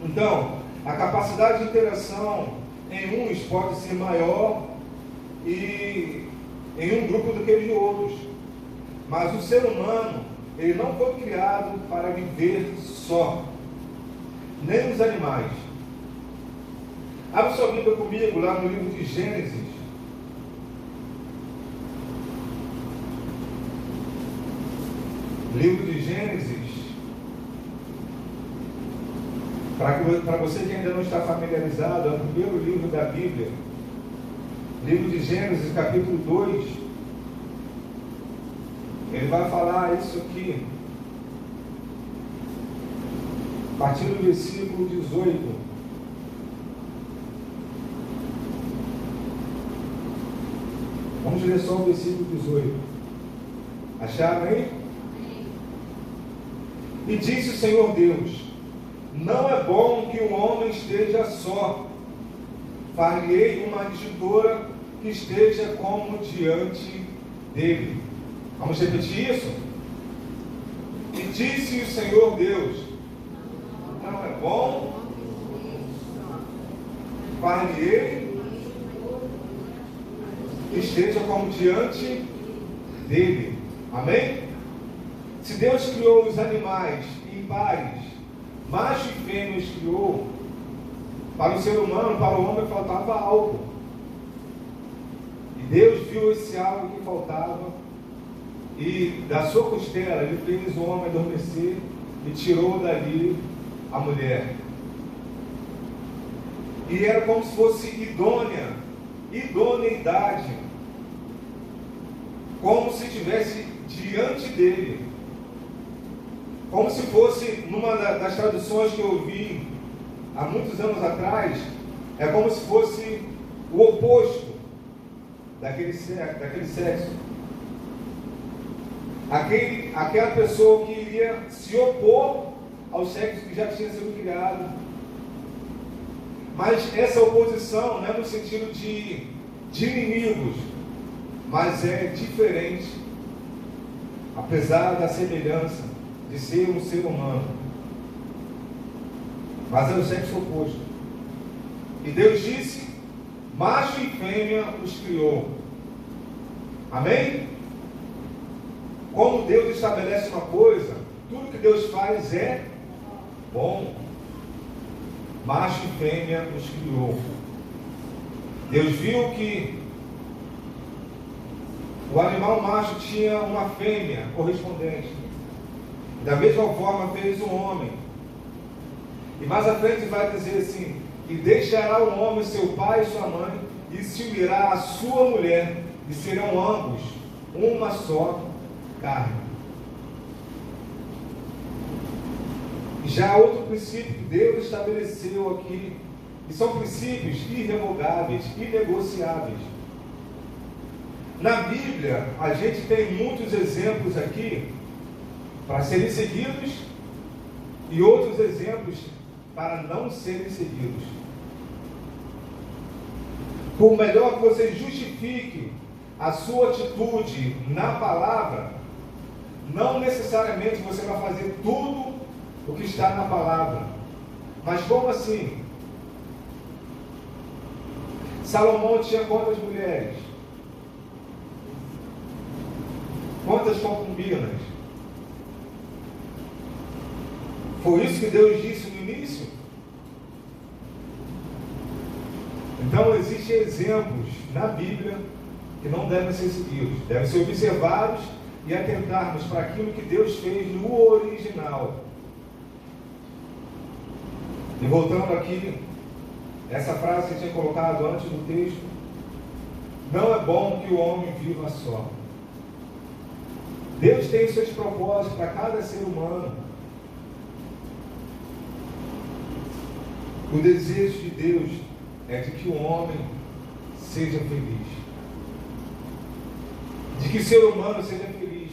Então, a capacidade de interação em uns pode ser maior e em um grupo do que de outros. Mas o ser humano, ele não foi criado para viver só, nem os animais. Abra sua Bíblia comigo lá no livro de Gênesis. Livro de Gênesis. Para você que ainda não está familiarizado, é o primeiro livro da Bíblia. Livro de Gênesis, capítulo 2. Ele vai falar isso aqui, a partir do versículo 18. Vamos ler só o versículo 18. Acharam aí? E disse o Senhor Deus: não é bom que o homem esteja só. Far-lhe-ei uma adjutora que esteja como diante dele. Vamos repetir isso? E disse o Senhor Deus: não é bom. Far-lhe-ei que esteja como diante dele. Amém? Se Deus criou os animais em pares, macho e fêmea os criou, para o ser humano, para o homem faltava algo. E Deus viu esse algo que faltava, e da sua costela Ele fez o homem adormecer e tirou dali a mulher. E era como se fosse idoneidade, como se estivesse diante dele. Como se fosse, numa das traduções que eu vi há muitos anos atrás, é como se fosse o oposto daquele sexo. Aquela pessoa que iria se opor ao sexo que já tinha sido criado. Mas essa oposição não é no sentido de inimigos, mas é diferente, apesar da semelhança de ser um ser humano, mas é o sexo oposto. E Deus disse: macho e fêmea os criou. Amém? Como Deus estabelece uma coisa, tudo que Deus faz é bom. Macho e fêmea os criou. Deus viu que o animal macho tinha uma fêmea correspondente. Da mesma forma fez o homem. E mais à frente vai dizer assim: e deixará o homem seu pai e sua mãe, e se unirá à sua mulher, e serão ambos uma só carne. Já outro princípio que Deus estabeleceu aqui, e são princípios irrevogáveis, inegociáveis. Na Bíblia, a gente tem muitos exemplos aqui para serem seguidos e outros exemplos para não serem seguidos. Por melhor que você justifique a sua atitude na palavra, não necessariamente você vai fazer tudo o que está na palavra. Mas como assim? Salomão tinha quantas mulheres? Quantas concubinas? Foi isso que Deus disse no início? Então existem exemplos na Bíblia que não devem ser seguidos, devem ser observados e atentarmos para aquilo que Deus fez no original. E voltando aqui, essa frase que eu tinha colocado antes do texto: não é bom que o homem viva só. Deus tem os seus propósitos para cada ser humano. O desejo de Deus é de que o homem seja feliz, de que o ser humano seja feliz.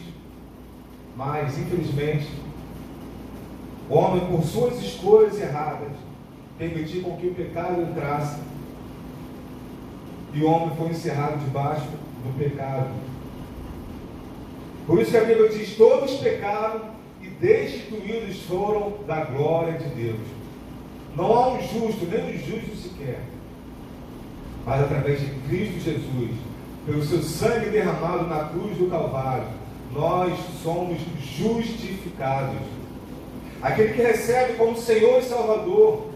Mas, infelizmente, o homem, por suas escolhas erradas, permitiu com que o pecado entrasse, e o homem foi encerrado debaixo do pecado. Por isso que a Bíblia diz: todos pecaram e destituídos foram da glória de Deus. Não há um justo, nem um justo sequer. Mas através de Cristo Jesus, pelo seu sangue derramado na cruz do Calvário, nós somos justificados. Aquele que recebe como Senhor e Salvador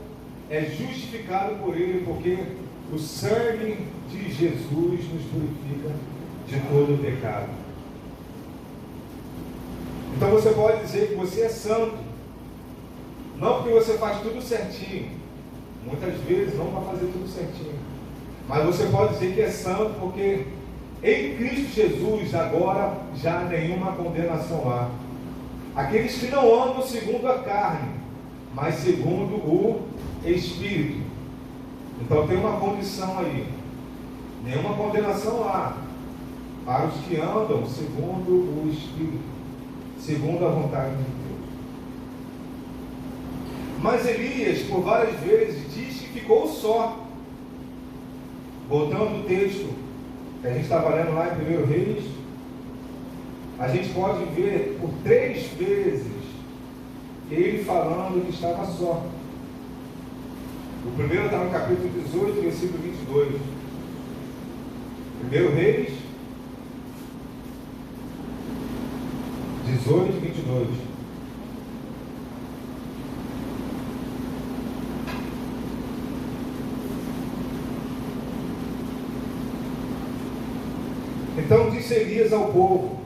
é justificado por Ele, porque o sangue de Jesus nos purifica de todo o pecado. Então você pode dizer que você é santo, não porque você faz tudo certinho, muitas vezes não vai fazer tudo certinho, mas você pode dizer que é santo porque em Cristo Jesus agora já nenhuma condenação há. Aqueles que não andam segundo a carne, mas segundo o Espírito. Então tem uma condição aí: nenhuma condenação há para os que andam segundo o Espírito, segundo a vontade de Deus. Mas Elias, por várias vezes, diz que ficou só. Voltando o texto que a gente estava lendo lá em 1 Reis, a gente pode ver por 3 vezes ele falando que estava só. O primeiro está no capítulo 18, versículo 22. 1 Reis 18, 22. Então disse Elias ao povo: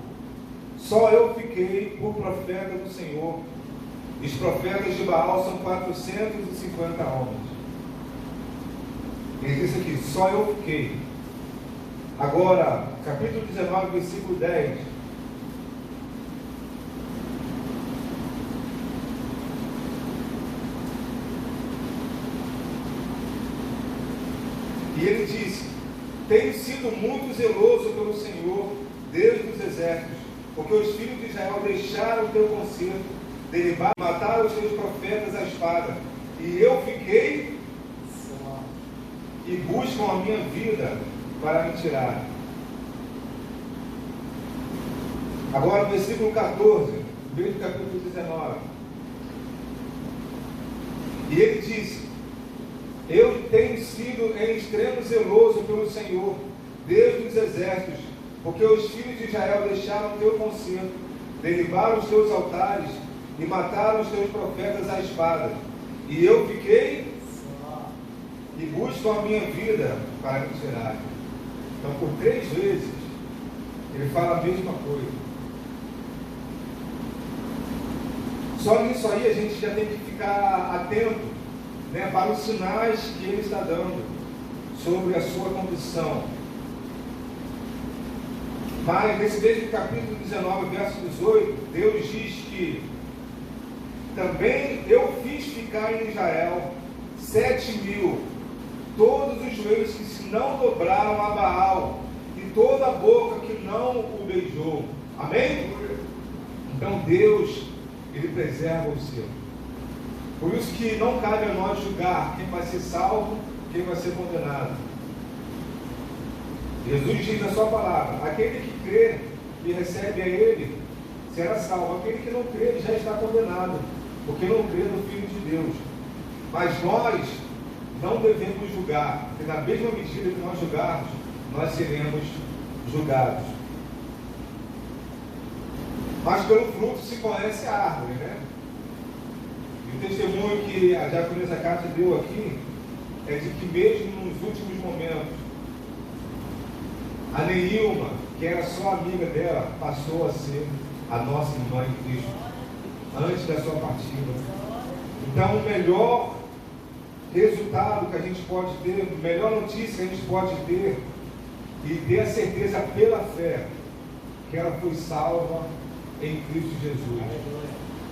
só eu fiquei por profeta do Senhor. Os profetas de Baal são 450 homens. Ele disse aqui: só eu fiquei. Agora, capítulo 19, versículo 10. E ele disse: tenho sido muito zeloso pelo Senhor, Deus dos exércitos, porque os filhos de Israel deixaram o teu conserto, derribaram, mataram os teus profetas à espada, e eu fiquei só, e buscam a minha vida para me tirar. Agora, no versículo 14, mesmo capítulo 19. E ele disse: eu tenho sido em extremo zeloso pelo Senhor, Deus dos exércitos, porque os filhos de Israel deixaram o teu conserto, derribaram os teus altares e mataram os teus profetas à espada. E eu fiquei e busco a minha vida para me tirar. Então, por 3 vezes, ele fala a mesma coisa. Só nisso aí a gente já tem que ficar atento, né, para os sinais que ele está dando sobre a sua condição. Mas nesse mesmo capítulo 19, verso 18, Deus diz que também eu fiz ficar em Israel 7.000, todos os joelhos que se não dobraram a Baal, e toda a boca que não o beijou. Amém? Então Deus, Ele preserva o seu. Por isso que não cabe a nós julgar quem vai ser salvo, quem vai ser condenado. Jesus diz na sua palavra: aquele que crê e recebe a Ele será salvo. Aquele que não crê já está condenado, porque não crê no Filho de Deus. Mas nós não devemos julgar, porque na mesma medida que nós julgarmos, nós seremos julgados. Mas pelo fruto se conhece a árvore, né? E o testemunho que a diaconisa Cátia deu aqui é de que mesmo nos últimos momentos, a Neilma, que era só amiga dela, passou a ser a nossa irmã em Cristo, antes da sua partida. Então, o melhor resultado que a gente pode ter, a melhor notícia que a gente pode ter, e ter a certeza pela fé, que ela foi salva em Cristo Jesus.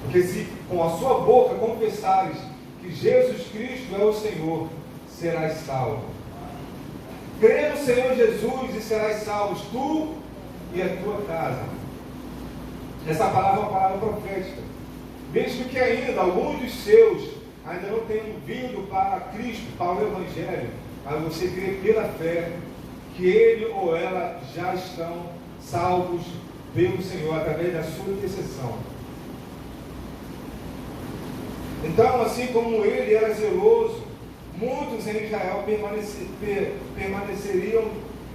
Porque se com a sua boca confessares que Jesus Cristo é o Senhor, serás salvo. Crê no Senhor Jesus e serás salvos, tu e a tua casa. Essa palavra é uma palavra profética. Mesmo que ainda alguns dos seus ainda não tenham vindo para Cristo, para o Evangelho, mas você crê pela fé que ele ou ela já estão salvos pelo Senhor, através da sua intercessão. Então, assim como ele era zeloso, muitos em Israel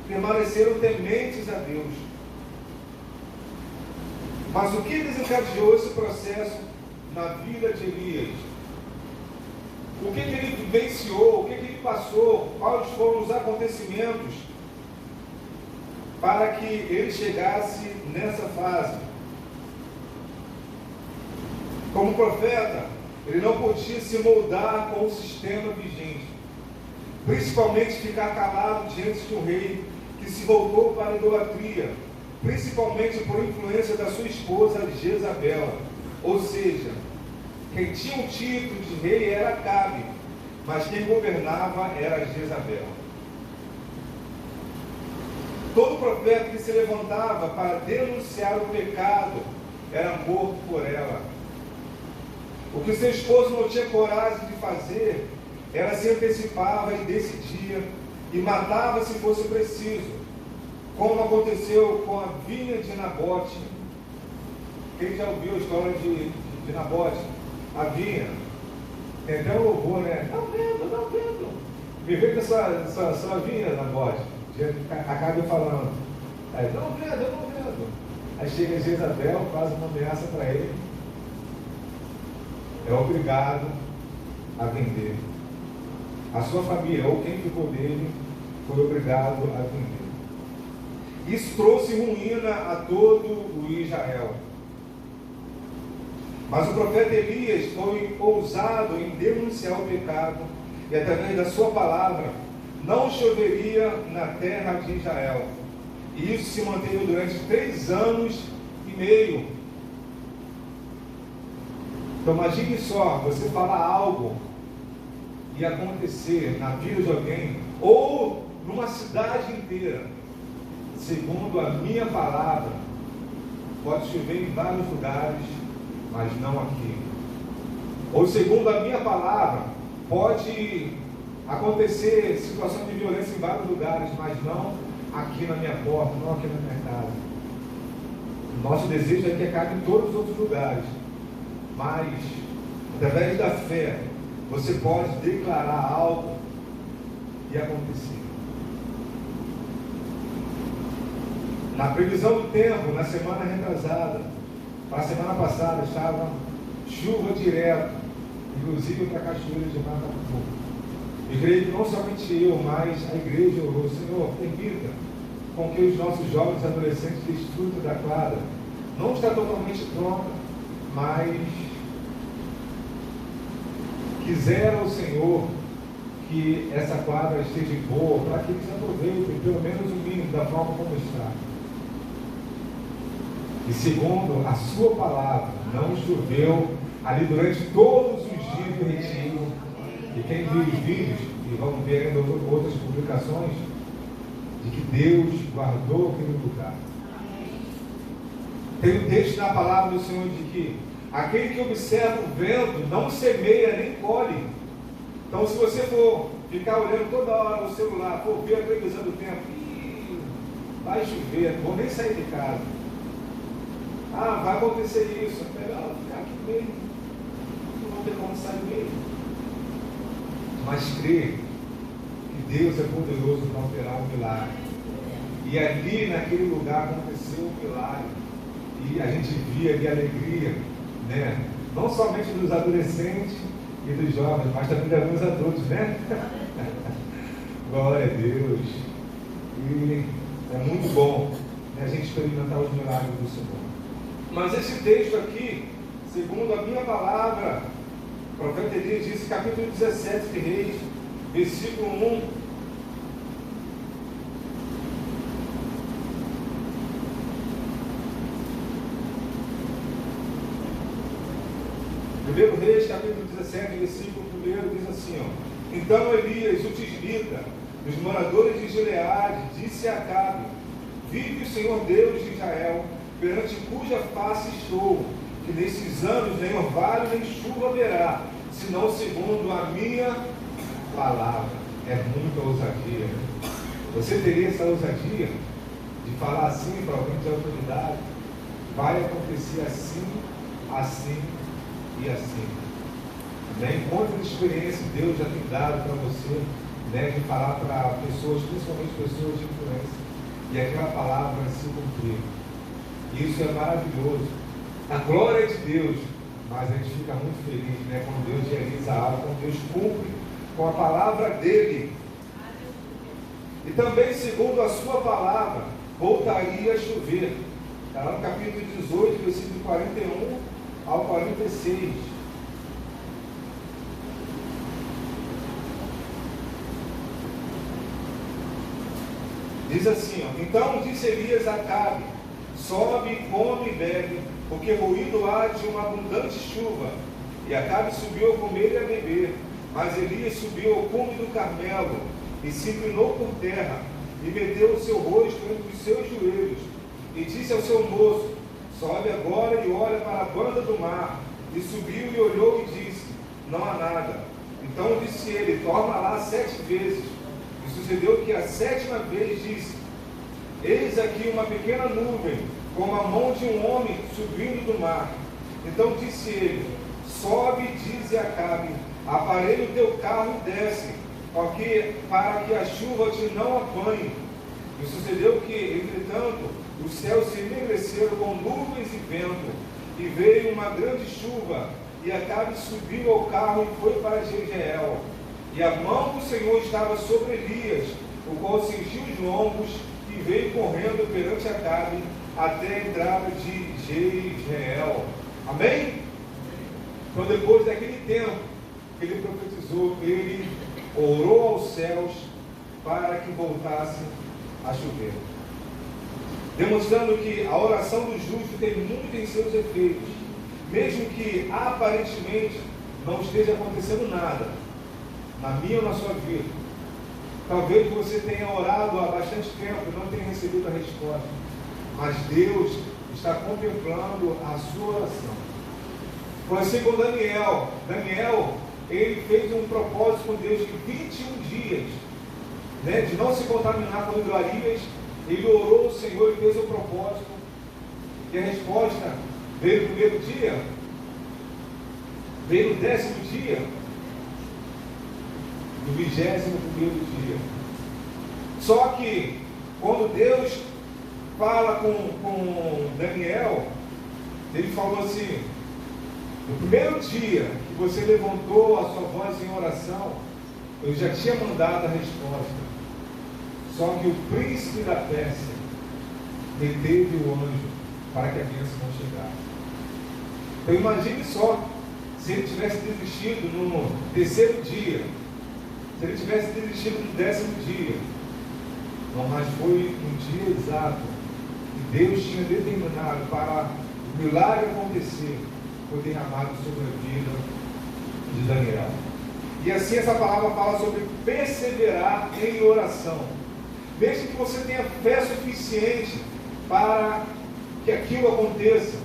permaneceram tementes a Deus. Mas o que desencadeou esse processo na vida de Elias? O que ele vivenciou? O que ele passou? Quais foram os acontecimentos para que ele chegasse nessa fase? Como profeta, ele não podia se moldar com o sistema vigente, principalmente ficar calado diante de um rei que se voltou para a idolatria, principalmente por influência da sua esposa Jezabel. Ou seja, quem tinha o título de rei era Acabe, mas quem governava era Jezabel. Todo profeta que se levantava para denunciar o pecado era morto por ela. O que seu esposo não tinha coragem de fazer, ela se antecipava e decidia, e matava se fosse preciso, como aconteceu com a vinha de Nabote. Quem já ouviu a história de Nabote? A vinha. Tem até um louvor, né? Não vendo. Me vê com essa vinha, Nabote. Acaba falando. Aí, não vendo. Aí chega Jezabel, faz uma ameaça para ele. É obrigado a vender. A sua família, ou quem ficou dele, foi obrigado a vender. Isso trouxe ruína a todo o Israel. Mas o profeta Elias foi ousado em denunciar o pecado, e através da sua palavra, não choveria na terra de Israel. E isso se manteve durante 3 anos e meio. Então imagine só, você falar algo e acontecer na vida de alguém, ou numa cidade inteira, segundo a minha palavra, pode chover em vários lugares, mas não aqui. Ou segundo a minha palavra, pode acontecer situação de violência em vários lugares, mas não aqui na minha porta, não aqui na minha casa. Nosso desejo é que acabe em todos os outros lugares. Mas, através da fé, você pode declarar algo e acontecer. Na previsão do tempo, na semana retrasada, para a semana passada, estava chuva direto, inclusive para a cachoeira de Matapu. E creio que não somente eu, mas a igreja orou: Senhor, permita com que os nossos jovens e adolescentes desfrutem da quadra. Não está totalmente pronta, mas quisera o Senhor que essa quadra esteja boa, para que eles aproveitem pelo menos o mínimo da forma como está. E segundo a sua palavra, não choveu ali durante todos os dias do retiro. E quem viu os vídeos, e vamos ver ainda outras publicações, de que Deus guardou aquele lugar. Tem um texto na palavra do Senhor de que aquele que observa o vento não semeia nem colhe. Então, se você for ficar olhando toda hora no celular, for ver a previsão do tempo, vai chover, não vou nem sair de casa. Ah, vai acontecer isso. É melhor ficar aqui mesmo. Não vou ter como sair mesmo. Mas crer que Deus é poderoso para operar um milagre. E ali, naquele lugar, aconteceu um milagre. E a gente via ali a alegria, né? Não somente dos adolescentes e dos jovens, mas também de alguns adultos, né? Glória a Deus. E é muito bom, né, a gente experimentar os milagres do Senhor. Mas esse texto aqui, segundo a minha palavra, o profeta Elias disse, capítulo 17 de Reis, versículo 1. Primeiro Reis, capítulo 17, versículo 1, diz assim, ó. Então Elias, o tisbita, dos moradores de Gileade, disse a Acabe, vive o Senhor Deus de Israel, perante cuja face estou, que nesses anos nem orvalho nem chuva haverá, senão segundo a minha palavra. É muita ousadia, né? Você teria essa ousadia de falar assim para alguém de autoridade? Vai acontecer assim, assim e assim. Né? Quantas experiências Deus já tem dado para você, né, de falar para pessoas, principalmente pessoas de influência, e aquela palavra se cumprir. Isso é maravilhoso. A glória é de Deus, mas a gente fica muito feliz, né, quando Deus realiza algo, quando Deus cumpre com a palavra dele. E também, segundo a sua palavra, voltaria a chover. Está lá no capítulo 18, versículo 41 ao 46. Diz assim, ó, então disse Elias a Acabe, sobe, come e bebe, porque ruído há de uma abundante chuva. E Acabe subiu a comer e a beber, mas Elias subiu ao cume do Carmelo, e se inclinou por terra, e meteu o seu rosto entre os seus joelhos, e disse ao seu moço, sobe agora e olha para a banda do mar. E subiu e olhou e disse, não há nada. Então disse ele, torna lá 7 vezes. E sucedeu que a 7ª vez disse, eis aqui uma pequena nuvem, como a mão de um homem subindo do mar. Então disse ele, sobe, dize a Acabe, aparelha o teu carro e desce, para que a chuva te não apanhe. E sucedeu que, entretanto, os céus se enegreceram com nuvens e vento, e veio uma grande chuva, e Acabe subiu ao carro e foi para Jezreel. E a mão do Senhor estava sobre Elias, o qual cingiu os lombos, e veio correndo perante Acabe, até a entrada de Jezreel. Amém? Então, depois daquele tempo que ele profetizou, ele orou aos céus para que voltasse a chover, demonstrando que a oração do justo tem muito em seus efeitos, mesmo que aparentemente não esteja acontecendo nada na minha ou na sua vida. Talvez você tenha orado há bastante tempo e não tenha recebido a resposta, mas Deus está contemplando a sua oração. Foi assim com Daniel. Daniel, ele fez um propósito com Deus de 21 dias, né, de não se contaminar com iguarias. Ele orou ao Senhor e fez um propósito. E a resposta veio no primeiro dia, veio no 10º dia, no 21º dia. Só que quando Deus fala com Daniel, ele falou assim, no primeiro dia que você levantou a sua voz em oração, eu já tinha mandado a resposta. Só que o príncipe da Pérsia deteve o anjo para que a bênção não chegasse. Então imagine só, se ele tivesse desistido no 3º dia, se ele tivesse desistido no 10º dia, não, mas foi um dia exato que Deus tinha determinado para o milagre acontecer, foi derramado sobre a vida de Daniel. E assim essa palavra fala sobre perseverar em oração. Desde que você tenha fé suficiente para que aquilo aconteça,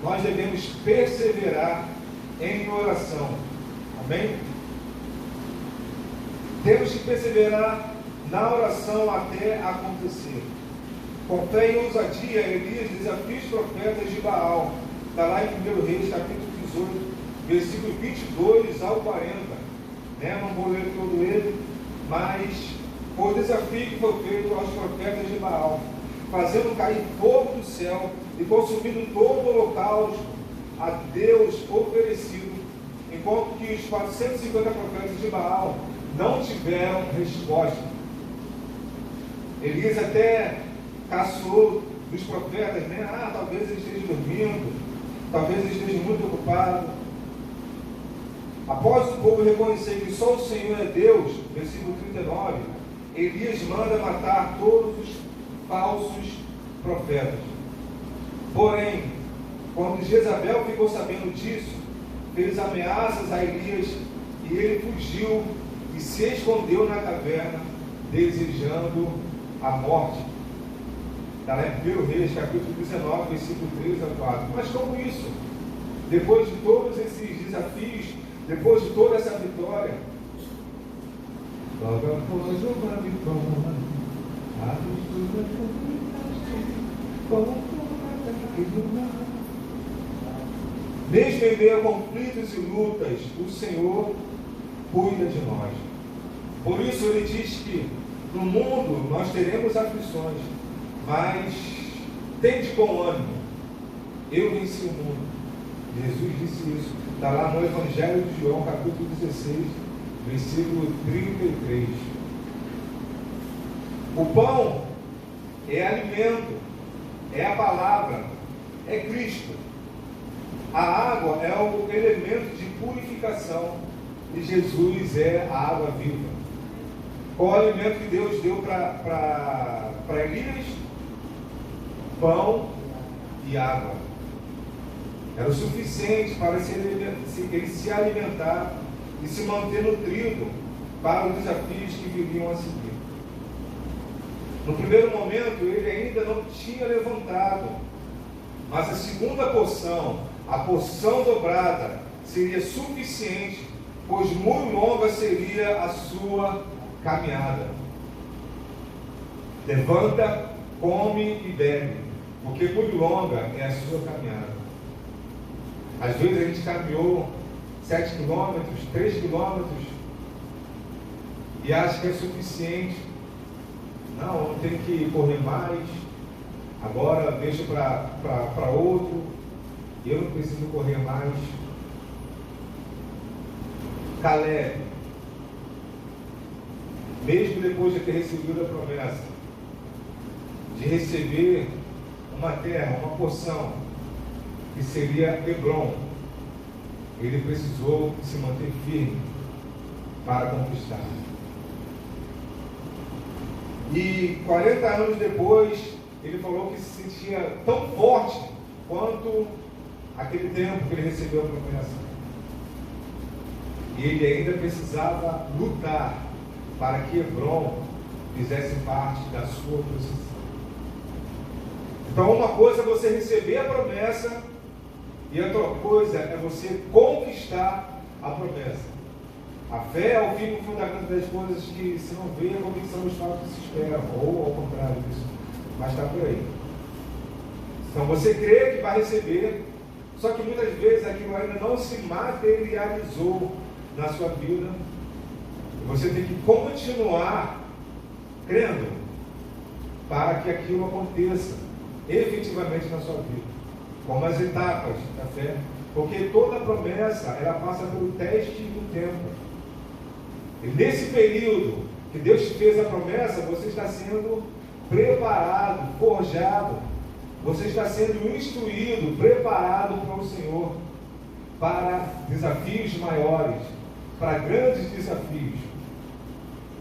nós devemos perseverar em oração. Amém? Temos que perseverar na oração até acontecer. Com fé e ousadia, Elias desafia os profetas de Baal. Está lá em 1 Reis, capítulo 18, versículo 22 ao 40. Não vou ler todo ele, mas foi o desafio que foi feito aos profetas de Baal, fazendo cair fogo do céu e consumindo todo o holocausto a Deus oferecido, enquanto que os 450 profetas de Baal não tiveram resposta. Elias até caçou dos profetas, talvez ele esteja dormindo, talvez ele esteja muito ocupado. Após o povo reconhecer que só o Senhor é Deus, versículo 39, Elias manda matar todos os falsos profetas. Porém, quando Jezabel ficou sabendo disso, fez ameaças a Elias e ele fugiu e se escondeu na caverna, desejando a morte. Está lá em 1 Reis, capítulo 19, versículo 3 a 4. Mas como isso? Depois de todos esses desafios, depois de toda essa vitória, logo após uma vitória, a mistura mesmo em meio a conflitos e lutas, o Senhor cuida de nós. Por isso ele diz que no mundo nós teremos aflições, mas tende bom ânimo, eu venci o mundo. Jesus disse isso, está lá no Evangelho de João, capítulo 16, versículo 33. O pão é alimento, é a palavra, é Cristo. A água é o elemento de purificação e Jesus é a água viva. Qual o alimento que Deus deu para Elias? Pão e água. Era o suficiente para ele se alimentar e se manter nutrido para os desafios que viriam a seguir. No primeiro momento, ele ainda não tinha levantado, mas a segunda porção, a porção dobrada, seria suficiente, pois muito longa seria a sua caminhada. Levanta, come e bebe, porque muito longa é a sua caminhada. Às vezes a gente caminhou 7 quilômetros, 3 quilômetros e acha que é suficiente. Não tem que correr mais, agora deixo para outro, eu não preciso correr mais. Caleb, mesmo depois de ter recebido a promessa, de receber uma terra, uma porção, que seria Hebron, ele precisou se manter firme para conquistar. E 40 anos depois, ele falou que se sentia tão forte quanto aquele tempo que ele recebeu a promessa. E ele ainda precisava lutar para que Hebron fizesse parte da sua possessão. Então, uma coisa é você receber a promessa e outra coisa é você conquistar a promessa. A fé é o firme fundamento das coisas que se não vê, a convicção dos fatos que se esperam, ou ao contrário disso, mas está por aí. Então você crê que vai receber, só que muitas vezes aquilo ainda não se materializou na sua vida, e você tem que continuar crendo para que aquilo aconteça efetivamente na sua vida, como as etapas da fé, porque toda promessa ela passa pelo teste do tempo. E nesse período que Deus te fez a promessa, você está sendo preparado, forjado, você está sendo instruído, preparado para o Senhor, para desafios maiores, para grandes desafios.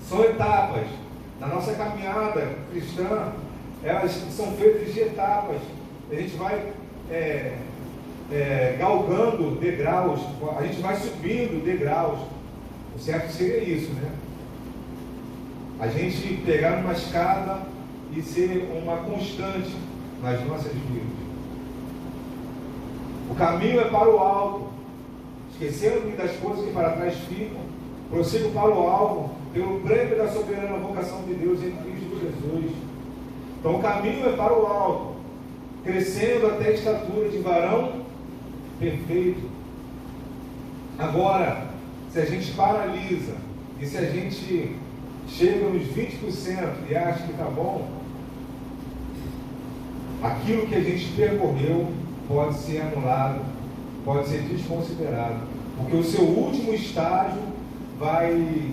São etapas. Na nossa caminhada cristã, elas são feitas de etapas. A gente vai galgando degraus, a gente vai subindo degraus. O certo seria isso, né? a gente pegar uma escada e ser uma constante nas nossas vidas. O caminho é para o alto, esquecendo-me das coisas que para trás ficam, prossigo para o alvo, pelo prêmio da soberana vocação de Deus em Cristo Jesus. Então o caminho é para o alto, crescendo até a estatura de varão perfeito. Agora, se a gente paralisa e se a gente chega nos 20% e acha que está bom, aquilo que a gente percorreu pode ser anulado, pode ser desconsiderado, porque o seu último estágio vai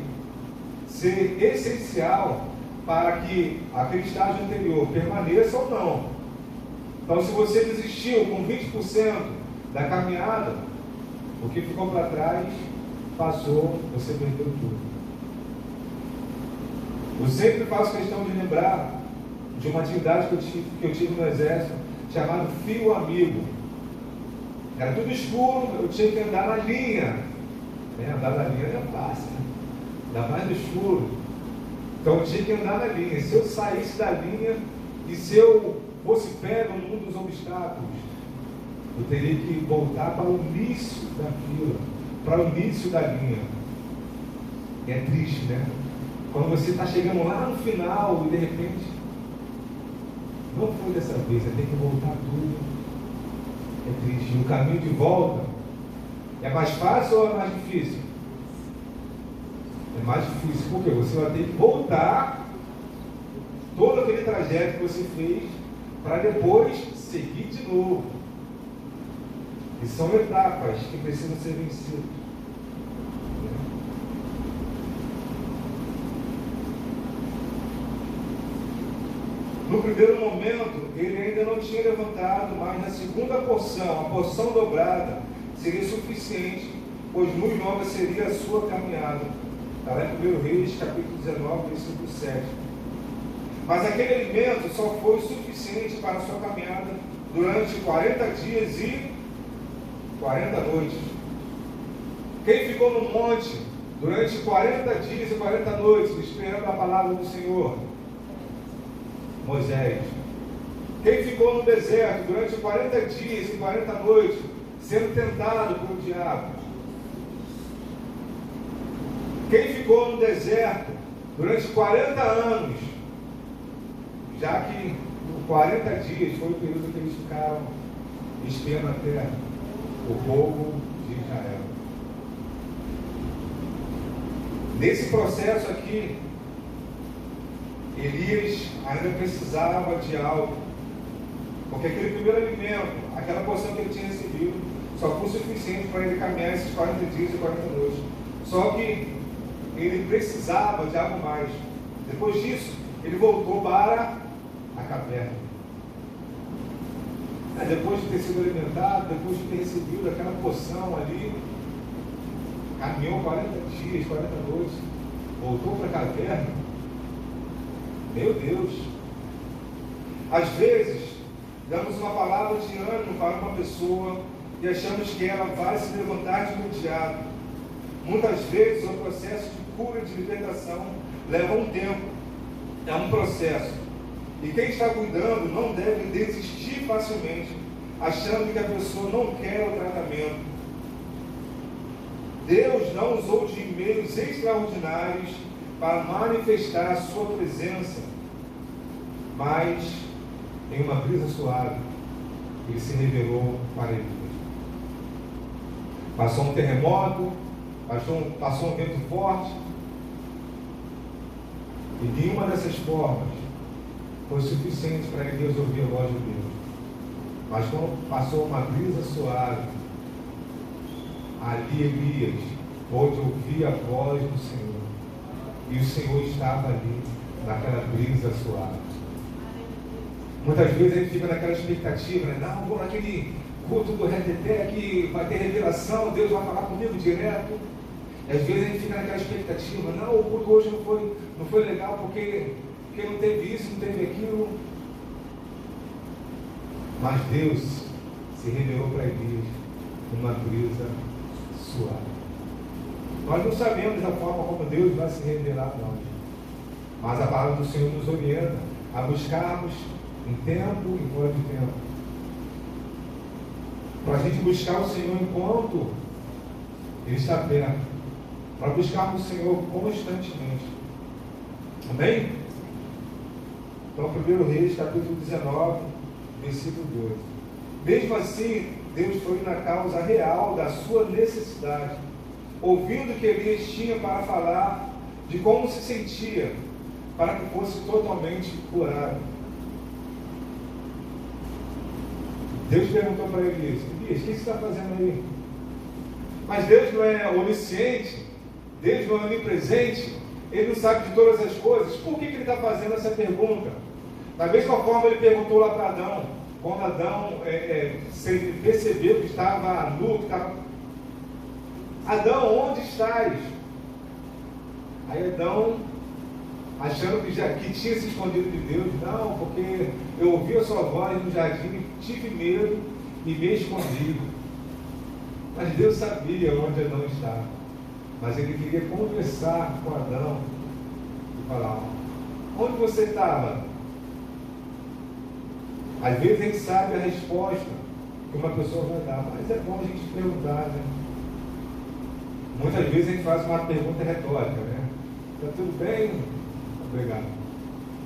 ser essencial para que aquele estágio anterior permaneça ou não. Então, se você desistiu com 20% da caminhada, o que ficou para trás passou, você perdeu tudo. Eu sempre faço questão de lembrar de uma atividade que eu tive no exército, chamado fio amigo. Era tudo escuro, eu tinha que andar na linha. Andar na linha é fácil, ainda mais no escuro. Então eu tinha que andar na linha. Se eu saísse da linha e se eu fosse pego num dos obstáculos, eu teria que voltar para o início da fila, para o início da linha. E é triste, né? Quando você está chegando lá no final e de repente não foi dessa vez, você tem que voltar tudo. É triste. E o caminho de volta é mais fácil ou é mais difícil? É mais difícil, porque você vai ter que voltar todo aquele trajeto que você fez para depois seguir de novo. E são etapas que precisam ser vencidas. No primeiro momento, ele ainda não tinha levantado, mas na segunda porção, a porção dobrada, seria suficiente, pois luz nova seria a sua caminhada. Está lá em 1 Reis, capítulo 19, versículo 7. Mas aquele alimento só foi suficiente para a sua caminhada durante 40 dias e 40 noites. Quem ficou no monte durante 40 dias e 40 noites, esperando a palavra do Senhor? Moisés. Quem ficou no deserto durante 40 dias e 40 noites, sendo tentado pelo diabo? Quem ficou no deserto durante 40 anos, já que 40 dias foi o período que eles ficaram espiando a terra, o povo de Israel. Nesse processo aqui, Elias ainda precisava de algo, porque aquele primeiro alimento, aquela porção que ele tinha recebido, só foi suficiente para ele caminhar esses 40 dias e 40 noites. Só que ele precisava de algo mais. Depois disso, ele voltou para a caverna. Depois de ter sido alimentado, depois de ter recebido aquela porção ali, caminhou 40 dias, 40 noites, voltou para a caverna. Meu Deus! Às vezes, damos uma palavra de ânimo para uma pessoa e achamos que ela vai se levantar de imediato. Muitas vezes, o processo de cura e de libertação leva um tempo. É um processo. E quem está cuidando não deve desistir facilmente, achando que a pessoa não quer o tratamento. Deus não usou de meios extraordinários para manifestar a sua presença, mas em uma brisa suave, ele se revelou para ele. Passou um terremoto, passou um vento forte, e nenhuma dessas formas foi suficiente para ele resolver a voz de Deus. Mas quando passou uma brisa suave, ali Elias pôde ouvir a voz do Senhor. E o Senhor estava ali, naquela brisa suave. Muitas vezes a gente fica naquela expectativa, né? Não, vou naquele culto do Reteté que vai ter revelação, Deus vai falar comigo direto. E às vezes a gente fica naquela expectativa, não, o culto hoje não foi legal porque não teve isso, não teve aquilo. Mas Deus se revelou para Elias numa brisa suave. Nós não sabemos da forma como Deus vai se revelar a nós. Mas a palavra do Senhor nos orienta a buscarmos em tempo e fora de tempo. Para a gente buscar o Senhor enquanto Ele está perto. Para buscarmos o Senhor constantemente. Amém? Então, 1 Reis, capítulo 19, versículo 12. Mesmo assim, Deus foi na causa real da sua necessidade, ouvindo o que Elias tinha para falar de como se sentia, para que fosse totalmente curado. Deus perguntou para Elias: Elias, o que você está fazendo aí? Mas Deus não é onisciente, Deus não é onipresente, Ele não sabe de todas as coisas. Por que Ele está fazendo essa pergunta? Da mesma forma Ele perguntou lá para Adão, quando Adão percebeu que estava nu, que estava... Adão, onde estás? Aí Adão, achando que tinha se escondido de Deus, não, porque eu ouvi a sua voz no jardim, tive medo e me escondi. Mas Deus sabia onde Adão estava. Mas Ele queria conversar com Adão e falar: onde você estava? Às vezes a gente sabe a resposta que uma pessoa vai dar, mas é bom a gente perguntar, né? Muitas vezes a gente faz uma pergunta retórica, né? Está tudo bem? Obrigado.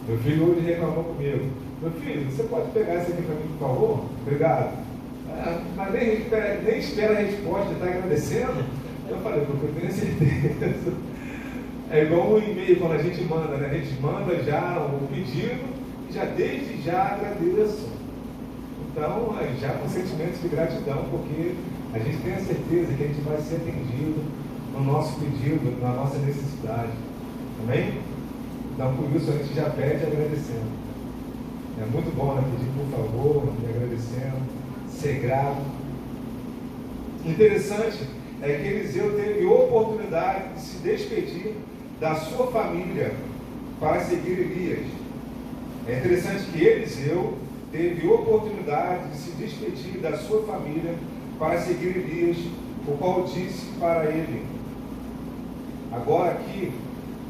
Meu filho hoje reclamou comigo: meu filho, você pode pegar isso aqui para mim, por favor? Obrigado. Mas nem espera a resposta, está agradecendo. Eu falei: porque eu tenho certeza. É igual um e-mail quando a gente manda, né? A gente manda já o pedido e já desde já agradeço. Então, já com sentimentos de gratidão, porque a gente tem a certeza que a gente vai ser atendido no nosso pedido, na nossa necessidade. Amém? Então, por isso a gente já pede agradecendo. É muito bom, né? Pedir por favor, agradecendo, ser grato. Interessante é que Eliseu teve oportunidade de se despedir da sua família para seguir Elias. É interessante que Eliseu teve oportunidade de se despedir da sua família para seguir Elias, o qual disse para ele: agora aqui,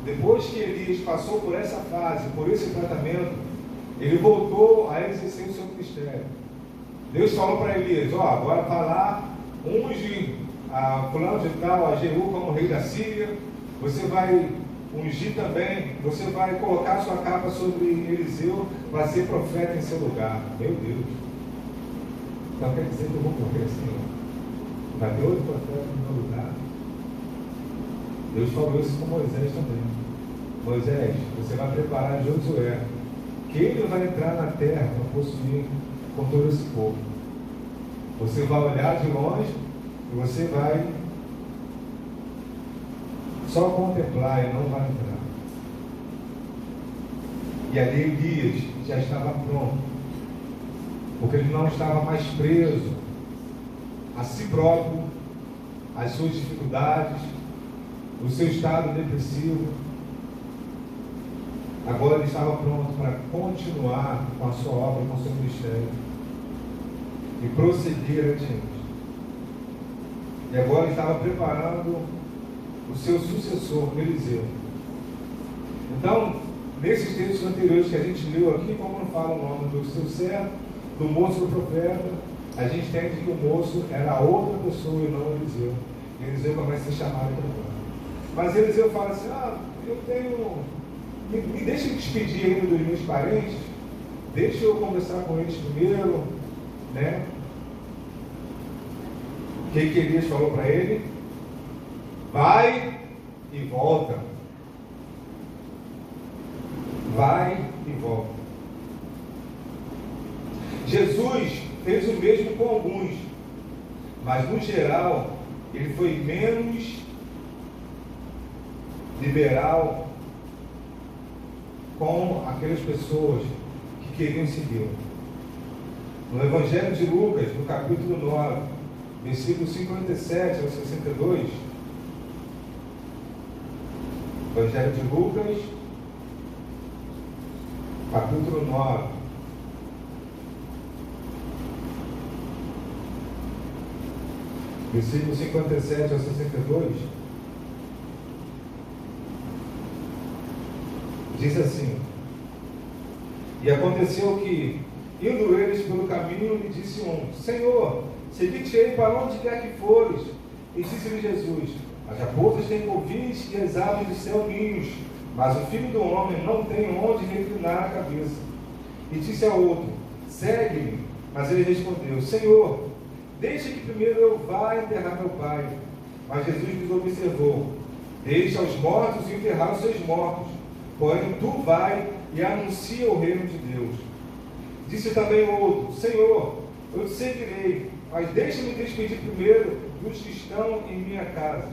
depois que Elias passou por essa fase, por esse tratamento, ele voltou a exercer o seu ministério. Deus falou para Elias: agora vai lá, unge a fulano de tal, a Jeú como rei da Síria, você vai ungir também, você vai colocar sua capa sobre Eliseu, vai ser profeta em seu lugar. Meu Deus! Então quer dizer que eu vou morrer assim? Vai ter outro profeta no meu lugar? Deus falou isso com Moisés também. Moisés, você vai preparar Josué, que ele vai entrar na terra para possuir com todo esse povo. Você vai olhar de longe e você vai só contemplar e não vai entrar. E ali Elias já estava pronto, porque ele não estava mais preso a si próprio, às suas dificuldades, o seu estado depressivo. Agora ele estava pronto para continuar com a sua obra, com o seu ministério e prosseguir adiante. E agora ele estava preparando o seu sucessor, Eliseu. Então, nesses textos anteriores que a gente leu aqui, como não fala o nome do seu servo, do moço do profeta, a gente entende que o moço era outra pessoa e não Eliseu. E Eliseu começa a ser chamado para fora. Mas Eliseu fala assim: eu tenho... Me deixa despedir ainda dos meus parentes, deixa eu conversar com eles primeiro, né? O que Elias falou para ele? Vai e volta. Vai e volta. Jesus fez o mesmo com alguns, mas no geral ele foi menos liberal com aquelas pessoas que queriam seguir. No Evangelho de Lucas, no capítulo 9, versículo 57 ao 62, Evangelho de Lucas, capítulo 9, versículo 57 ao 62, Disse assim: e aconteceu que, indo eles pelo caminho, lhe disse um: Senhor, segui-te-ei para onde quer que fores. E disse-lhe Jesus: as raposas têm covis e as aves do céu ninhos, mas o Filho do Homem não tem onde reclinar a cabeça. E disse ao outro: segue-me. Mas ele respondeu: Senhor, deixa que primeiro eu vá enterrar meu pai. Mas Jesus lhes observou: deixa os mortos enterrar os seus mortos, porém tu vai e anuncia o reino de Deus. Disse também o outro: Senhor, eu te seguirei, mas deixa-me despedir primeiro dos que estão em minha casa.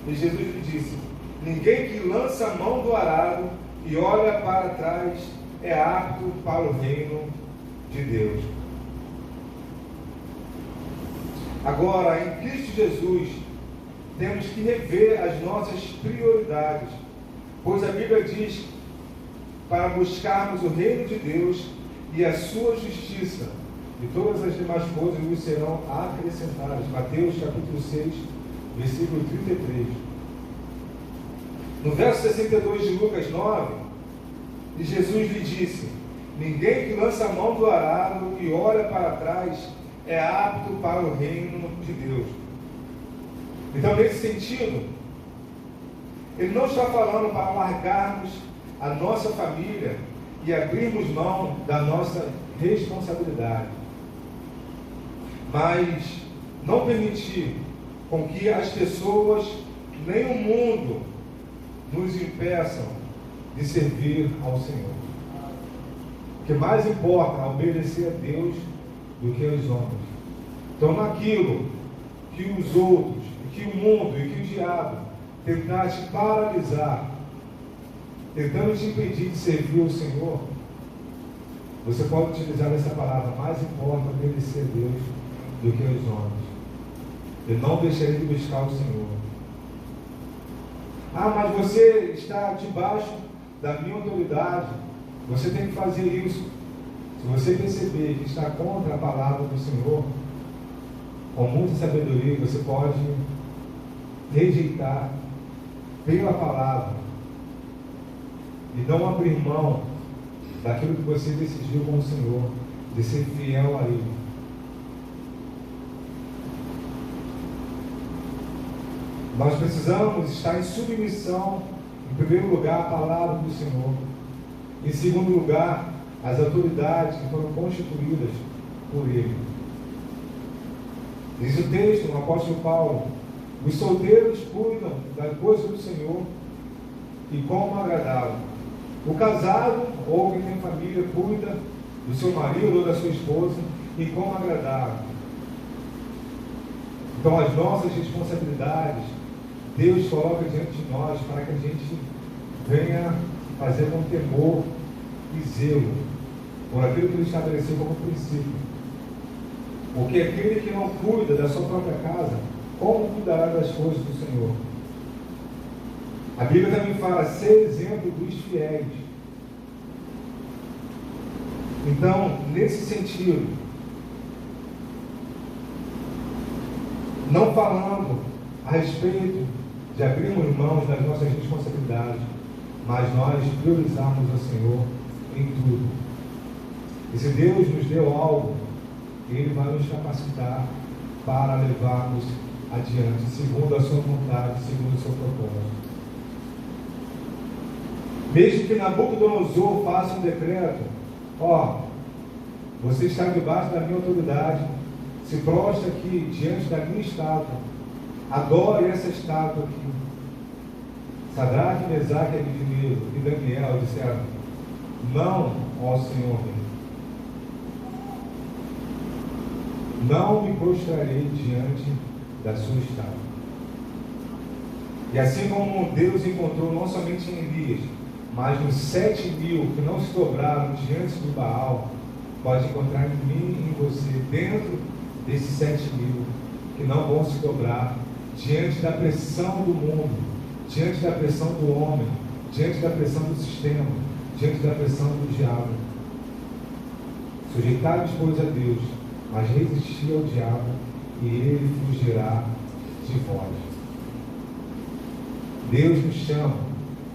E Jesus lhe disse: ninguém que lança a mão do arado e olha para trás é apto para o reino de Deus. Agora, em Cristo Jesus, temos que rever as nossas prioridades, pois a Bíblia diz para buscarmos o reino de Deus e a sua justiça, e todas as demais coisas nos serão acrescentadas. Mateus capítulo 6, versículo 33. No verso 62 de Lucas 9, e Jesus lhe disse: ninguém que lança a mão do arado e olha para trás é apto para o reino de Deus. Então, nesse sentido, ele não está falando para largarmos a nossa família e abrirmos mão da nossa responsabilidade, mas não permitir com que as pessoas, nem o mundo, nos impeçam de servir ao Senhor. O que mais importa é obedecer a Deus do que aos homens. Então, naquilo que os outros, que o mundo e que o diabo tentar te paralisar, tentando te impedir de servir ao Senhor, você pode utilizar essa palavra: mais importa obedecer a Deus do que aos homens. Eu não deixarei de buscar o Senhor. Ah, mas você está debaixo da minha autoridade, você tem que fazer isso. Se você perceber que está contra a palavra do Senhor, com muita sabedoria, você pode rejeitar pela palavra e não abrir mão daquilo que você decidiu com o Senhor, de ser fiel a Ele. Nós precisamos estar em submissão, em primeiro lugar, à palavra do Senhor. Em segundo lugar, às autoridades que foram constituídas por Ele. Diz o texto, no apóstolo Paulo: os solteiros cuidam da coisa do Senhor e como agradá-lo. O casado, ou quem tem família, cuida do seu marido ou da sua esposa e como agradá-lo. Então, as nossas responsabilidades, Deus coloca diante de nós para que a gente venha fazer com temor e zelo por aquilo que Ele estabeleceu como princípio. Porque aquele que não cuida da sua própria casa, como cuidará das coisas do Senhor? A Bíblia também fala: ser exemplo dos fiéis. Então, nesse sentido, não falando a respeito de abrirmos mãos das nossas responsabilidades, mas nós priorizarmos o Senhor em tudo. E se Deus nos deu algo, Ele vai nos capacitar para levarmos adiante, segundo a sua vontade, segundo o seu propósito. Mesmo que Nabucodonosor faça um decreto: ó, você está debaixo da minha autoridade, se prostra aqui diante da minha estátua, adore essa estátua aqui. Sadraque, Mesaque, Abednego e Daniel disseram: não, ó Senhor, não me prostrarei diante da sua estátua. E assim como Deus encontrou não somente em Elias, mas nos 7.000 que não se dobraram diante do Baal, pode encontrar em mim e em você, dentro desses 7.000 que não vão se dobrar diante da pressão do mundo, diante da pressão do homem, diante da pressão do sistema, diante da pressão do diabo. Sujeitai-vos, pois, a Deus, mas resisti ao diabo, e ele fugirá de vós. Deus nos chama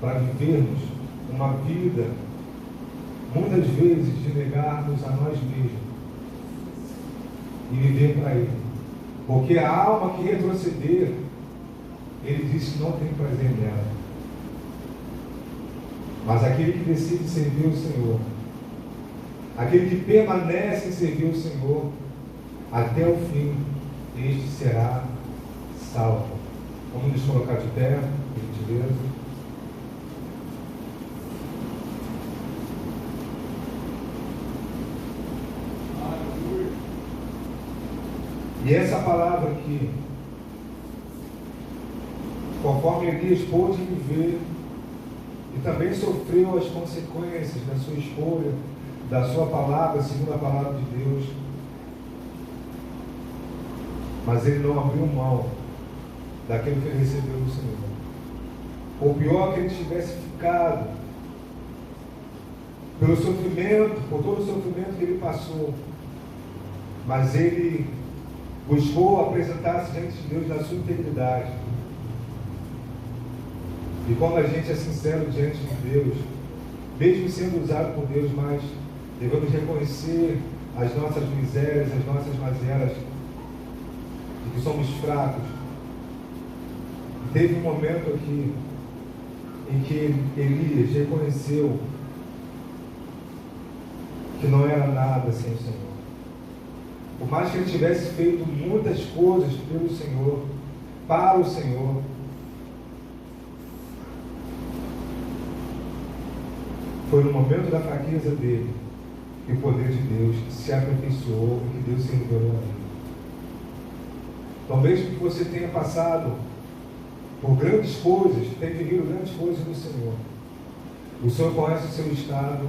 para vivermos uma vida, muitas vezes, de negarmos a nós mesmos e viver para Ele. Porque a alma que retroceder, Ele disse que não tem prazer nela. Mas aquele que decide servir o Senhor, aquele que permanece em servir o Senhor até o fim, este será salvo. Vamos nos colocar de pé, por gentileza. E essa palavra aqui, conforme Elias pôde viver e também sofreu as consequências da sua escolha, da sua palavra, segundo a palavra de Deus, mas ele não abriu mão daquilo que ele recebeu do Senhor. Ou pior, que ele tivesse ficado pelo sofrimento, por todo o sofrimento que ele passou, mas ele buscou apresentar-se diante de Deus na sua integridade. E quando a gente é sincero diante de Deus, mesmo sendo usado por Deus, mas devemos reconhecer as nossas misérias, as nossas mazelas, de que somos fracos. E teve um momento aqui em que Elias reconheceu que não era nada sem o Senhor. Por mais que ele tivesse feito muitas coisas pelo Senhor, para o Senhor, foi no momento da fraqueza dele que o poder de Deus se aperfeiçoou e que Deus se revelou a ele. Então, mesmo que você tenha passado por grandes coisas, tenha vivido grandes coisas no Senhor, o Senhor conhece o seu estado,